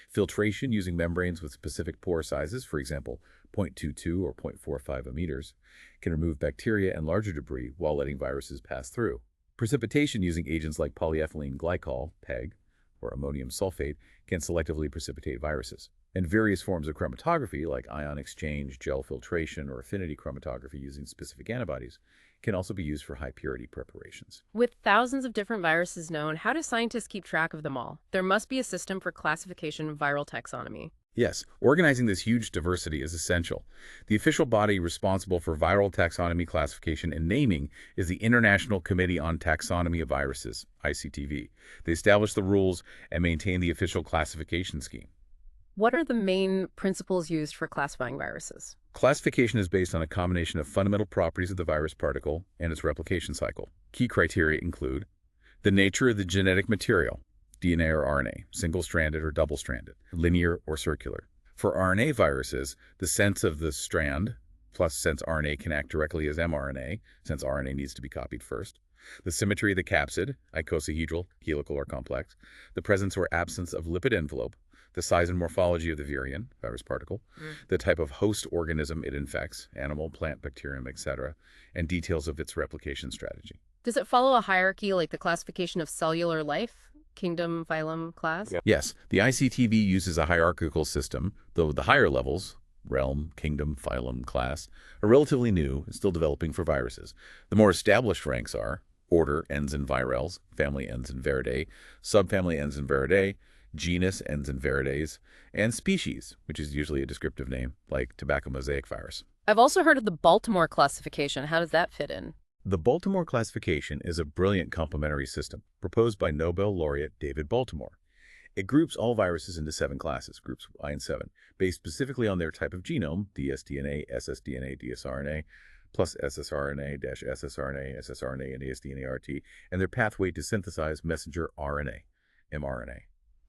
Filtration using membranes with specific pore sizes, for example, 0.22 or 0.45 ammeters, can remove bacteria and larger debris while letting viruses pass through. Precipitation using agents like polyethylene glycol, PEG, or ammonium sulfate can selectively precipitate viruses. And various forms of chromatography, like ion exchange, gel filtration, or affinity chromatography using specific antibodies, can also be used for high-purity preparations. With thousands of different viruses known, how do scientists keep track of them all? There must be a system for classification of viral taxonomy. Yes, organizing this huge diversity is essential. The official body responsible for viral taxonomy classification and naming is the International Committee on Taxonomy of Viruses, ICTV. They establish the rules and maintain the official classification scheme. What are the main principles used for classifying viruses? Classification is based on a combination of fundamental properties of the virus particle and its replication cycle. Key criteria include the nature of the genetic material, DNA or RNA, single-stranded or double-stranded, linear or circular. For RNA viruses, the sense of the strand, plus since RNA can act directly as mRNA, since RNA needs to be copied first, the symmetry of the capsid, icosahedral, helical, or complex, the presence or absence of lipid envelope, the size and morphology of the virion, virus particle, the type of host organism it infects, animal, plant, bacterium, etc., and details of its replication strategy. Does it follow a hierarchy like the classification of cellular life? Kingdom, phylum, class? Yeah. Yes, the ICTV uses a hierarchical system, though the higher levels, realm, kingdom, phylum, class, are relatively new and still developing for viruses. The more established ranks are order ends in virales, family ends in Veridae, subfamily ends in Veridae, genus ends in Verides, and species, which is usually a descriptive name, like tobacco mosaic virus. I've also heard of the Baltimore classification. How does that fit in? The Baltimore classification is a brilliant complementary system proposed by Nobel laureate David Baltimore. It groups all viruses into 7 classes, groups I and 7, based specifically on their type of genome, dsDNA, ssDNA, dsRNA, plus ssRNA-ssRNA, ssRNA, and asDNA-RT, and their pathway to synthesize messenger RNA, mRNA.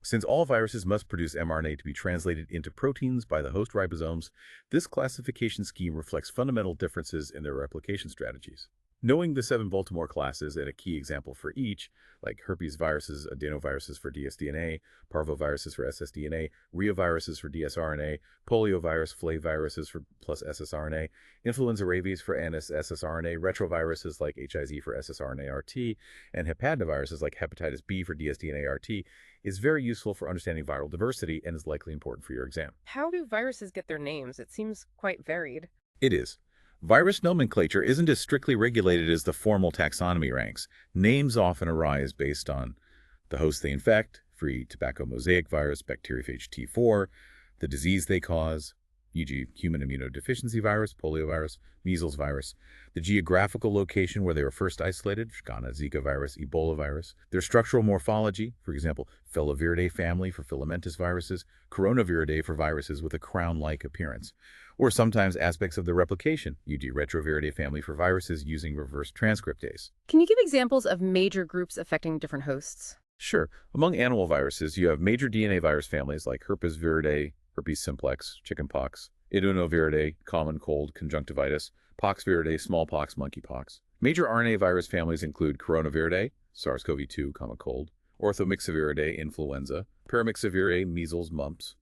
Since all viruses must produce mRNA to be translated into proteins by the host ribosomes, this classification scheme reflects fundamental differences in their replication strategies. Knowing the 7 Baltimore classes and a key example for each, like herpes viruses, adenoviruses for dsDNA, parvoviruses for ssDNA, reoviruses for dsRNA, poliovirus, flaviruses for plus ssRNA, influenza rabies for ssRNA, retroviruses like HIZ for ssRNA-RT, and hepatinoviruses like hepatitis B for dsDNA-RT is very useful for understanding viral diversity and is likely important for your exam. How do viruses get their names? It seems quite varied. It is. Virus nomenclature isn't as strictly regulated as the formal taxonomy ranks. Names often arise based on the host they infect, free tobacco mosaic virus, bacteriophage T4, the disease they cause, e.g. human immunodeficiency virus, poliovirus, measles virus, the geographical location where they were first isolated, Ghana, Zika virus, Ebola virus, their structural morphology, for example, Filoviridae family for filamentous viruses, Coronaviridae for viruses with a crown-like appearance, or sometimes aspects of the replication, e.g. Retroviridae family for viruses using reverse transcriptase. Can you give examples of major groups affecting different hosts? Sure. Among animal viruses, you have major DNA virus families like herpes viridae, herpes simplex, chickenpox, adenoviridae, common cold, conjunctivitis, poxviridae, smallpox, monkeypox. Major RNA virus families include coronaviridae, SARS-CoV-2, common cold, orthomyxoviridae, influenza, paramyxoviridae, measles, mumps,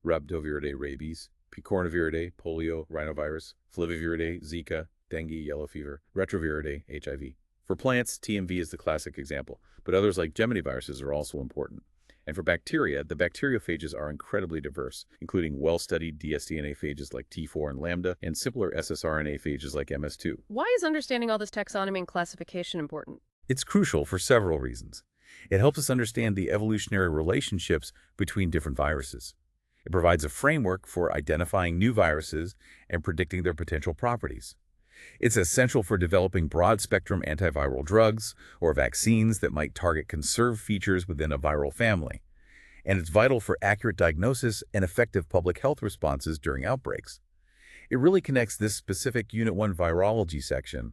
rhabdoviridae, rabies, picornaviridae, polio, rhinovirus, flaviviridae, Zika, dengue, yellow fever, retroviridae, HIV. For plants, TMV is the classic example, but others like Gemini viruses are also important. And for bacteria, the bacteriophages are incredibly diverse, including well-studied dsDNA phages like T4 and lambda, and simpler ssRNA phages like MS2. Why is understanding all this taxonomy and classification important? It's crucial for several reasons. It helps us understand the evolutionary relationships between different viruses. It provides a framework for identifying new viruses and predicting their potential properties. It's essential for developing broad-spectrum antiviral drugs or vaccines that might target conserved features within a viral family. And it's vital for accurate diagnosis and effective public health responses during outbreaks. It really connects this specific Unit 1 virology section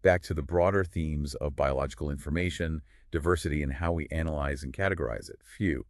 back to the broader themes of biological information, diversity, and how we analyze and categorize it. Phew.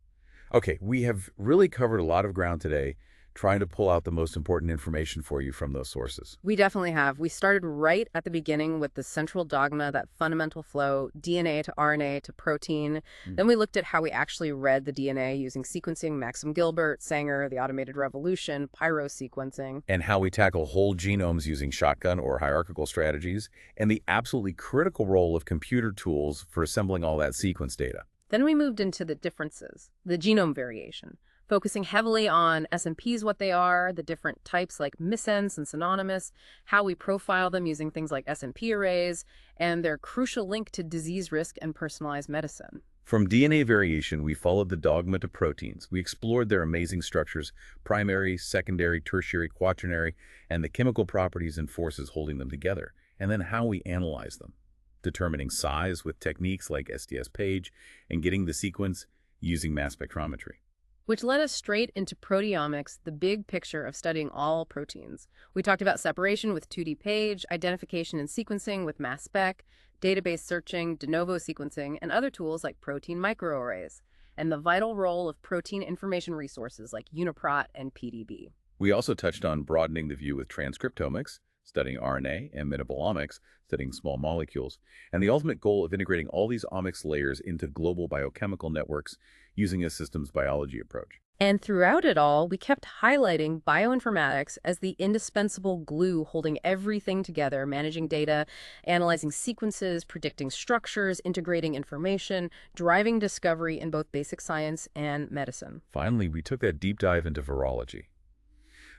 Okay, we have really covered a lot of ground today, trying to pull out the most important information for you from those sources. We definitely have. We started right at the beginning with the central dogma, that fundamental flow, DNA to RNA to protein. Then we looked at how we actually read the DNA using sequencing, Maxim Gilbert, Sanger, the automated revolution, pyro sequencing. And how we tackle whole genomes using shotgun or hierarchical strategies, and the absolutely critical role of computer tools for assembling all that sequence data. Then we moved into the differences, the genome variation, focusing heavily on SNPs, what they are, the different types like missense and synonymous, how we profile them using things like SNP arrays, and their crucial link to disease risk and personalized medicine. From DNA variation, we followed the dogma to proteins. We explored their amazing structures, primary, secondary, tertiary, quaternary, and the chemical properties and forces holding them together, and then how we analyze them, determining size with techniques like SDS-PAGE, and getting the sequence using mass spectrometry. Which led us straight into proteomics, the big picture of studying all proteins. We talked about separation with 2D PAGE, identification and sequencing with mass spec, database searching, de novo sequencing, and other tools like protein microarrays, and the vital role of protein information resources like UniProt and PDB. We also touched on broadening the view with transcriptomics, studying RNA, and metabolomics, studying small molecules, and the ultimate goal of integrating all these omics layers into global biochemical networks using a systems biology approach. And throughout it all, we kept highlighting bioinformatics as the indispensable glue holding everything together, managing data, analyzing sequences, predicting structures, integrating information, driving discovery in both basic science and medicine. Finally, we took that deep dive into virology.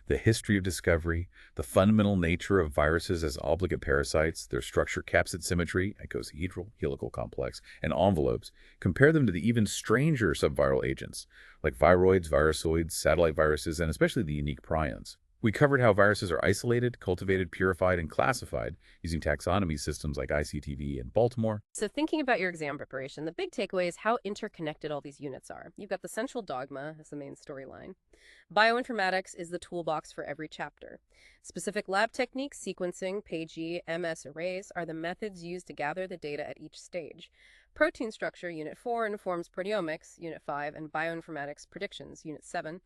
The history of discovery, the fundamental nature of viruses as obligate parasites, their structure, capsid symmetry, icosahedral, helical complex, and envelopes, compare them to the even stranger subviral agents, like viroids, virusoids, satellite viruses, and especially the unique prions. We covered how viruses are isolated, cultivated, purified, and classified using taxonomy systems like ICTV in Baltimore. So thinking about your exam preparation, the big takeaway is how interconnected all these units are. You've got the central dogma as the main storyline. Bioinformatics is the toolbox for every chapter. Specific lab techniques, sequencing, PAGE, MS arrays are the methods used to gather the data at each stage. Protein structure, Unit 4, informs proteomics, Unit 5, and bioinformatics predictions, Unit 7.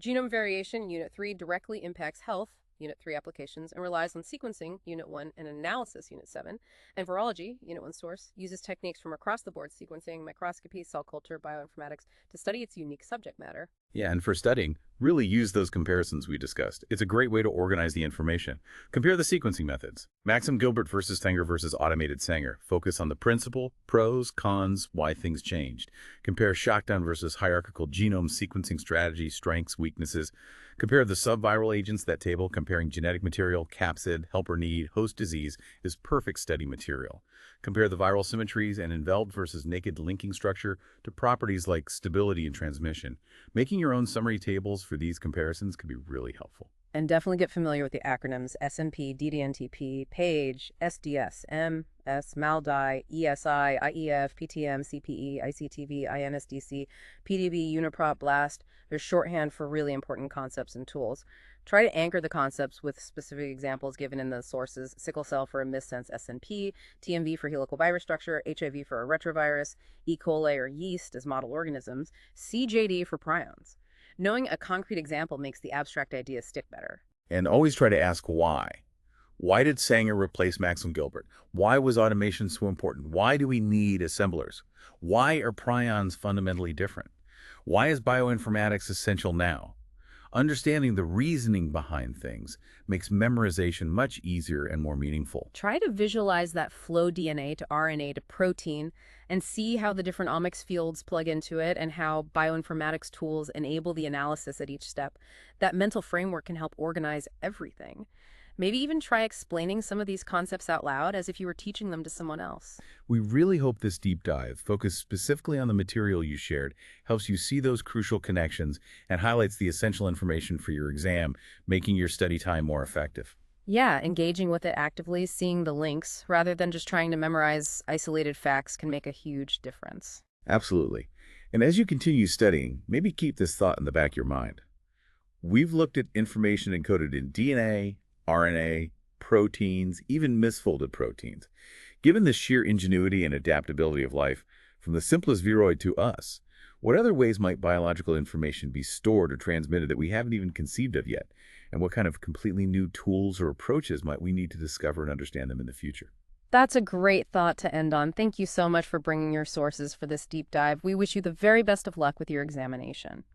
Genome variation, Unit 3, directly impacts health, Unit 3 applications, and relies on sequencing, Unit 1, and analysis, Unit 7. And virology, Unit 1 source, uses techniques from across-the-board sequencing, microscopy, cell culture, bioinformatics to study its unique subject matter. Yeah, and for studying, really use those comparisons we discussed. It's a great way to organize the information. Compare the sequencing methods. Maxim Gilbert versus Sanger versus automated Sanger. Focus on the principle, pros, cons, why things changed. Compare shotgun versus hierarchical genome sequencing strategy, strengths, weaknesses. Compare the subviral agents. That table comparing genetic material, capsid, helper need, host disease is perfect study material. Compare the viral symmetries and enveloped versus naked linking structure to properties like stability and transmission. Making your own summary tables for these comparisons could be really helpful. And definitely get familiar with the acronyms SNP, DDNTP, PAGE, SDS, MS, MALDI, ESI, IEF, PTM, CPE, ICTV, INSDC, PDB, Uniprot, BLAST. There's shorthand for really important concepts and tools. Try to anchor the concepts with specific examples given in the sources: sickle cell for a missense SNP, TMV for helical virus structure, HIV for a retrovirus, E. coli or yeast as model organisms, CJD for prions. Knowing a concrete example makes the abstract ideas stick better. And always try to ask why. Why did Sanger replace Maxim Gilbert? Why was automation so important? Why do we need assemblers? Why are prions fundamentally different? Why is bioinformatics essential now? Understanding the reasoning behind things makes memorization much easier and more meaningful. Try to visualize that flow DNA to RNA to protein and see how the different omics fields plug into it and how bioinformatics tools enable the analysis at each step. That mental framework can help organize everything. Maybe even try explaining some of these concepts out loud as if you were teaching them to someone else. We really hope this deep dive, focused specifically on the material you shared, helps you see those crucial connections and highlights the essential information for your exam, making your study time more effective. Yeah, engaging with it actively, seeing the links, rather than just trying to memorize isolated facts can make a huge difference. Absolutely. And as you continue studying, maybe keep this thought in the back of your mind. We've looked at information encoded in DNA, RNA, proteins, even misfolded proteins. Given the sheer ingenuity and adaptability of life, from the simplest viroid to us, what other ways might biological information be stored or transmitted that we haven't even conceived of yet? And what kind of completely new tools or approaches might we need to discover and understand them in the future? That's a great thought to end on. Thank you so much for bringing your sources for this deep dive. We wish you the very best of luck with your examination.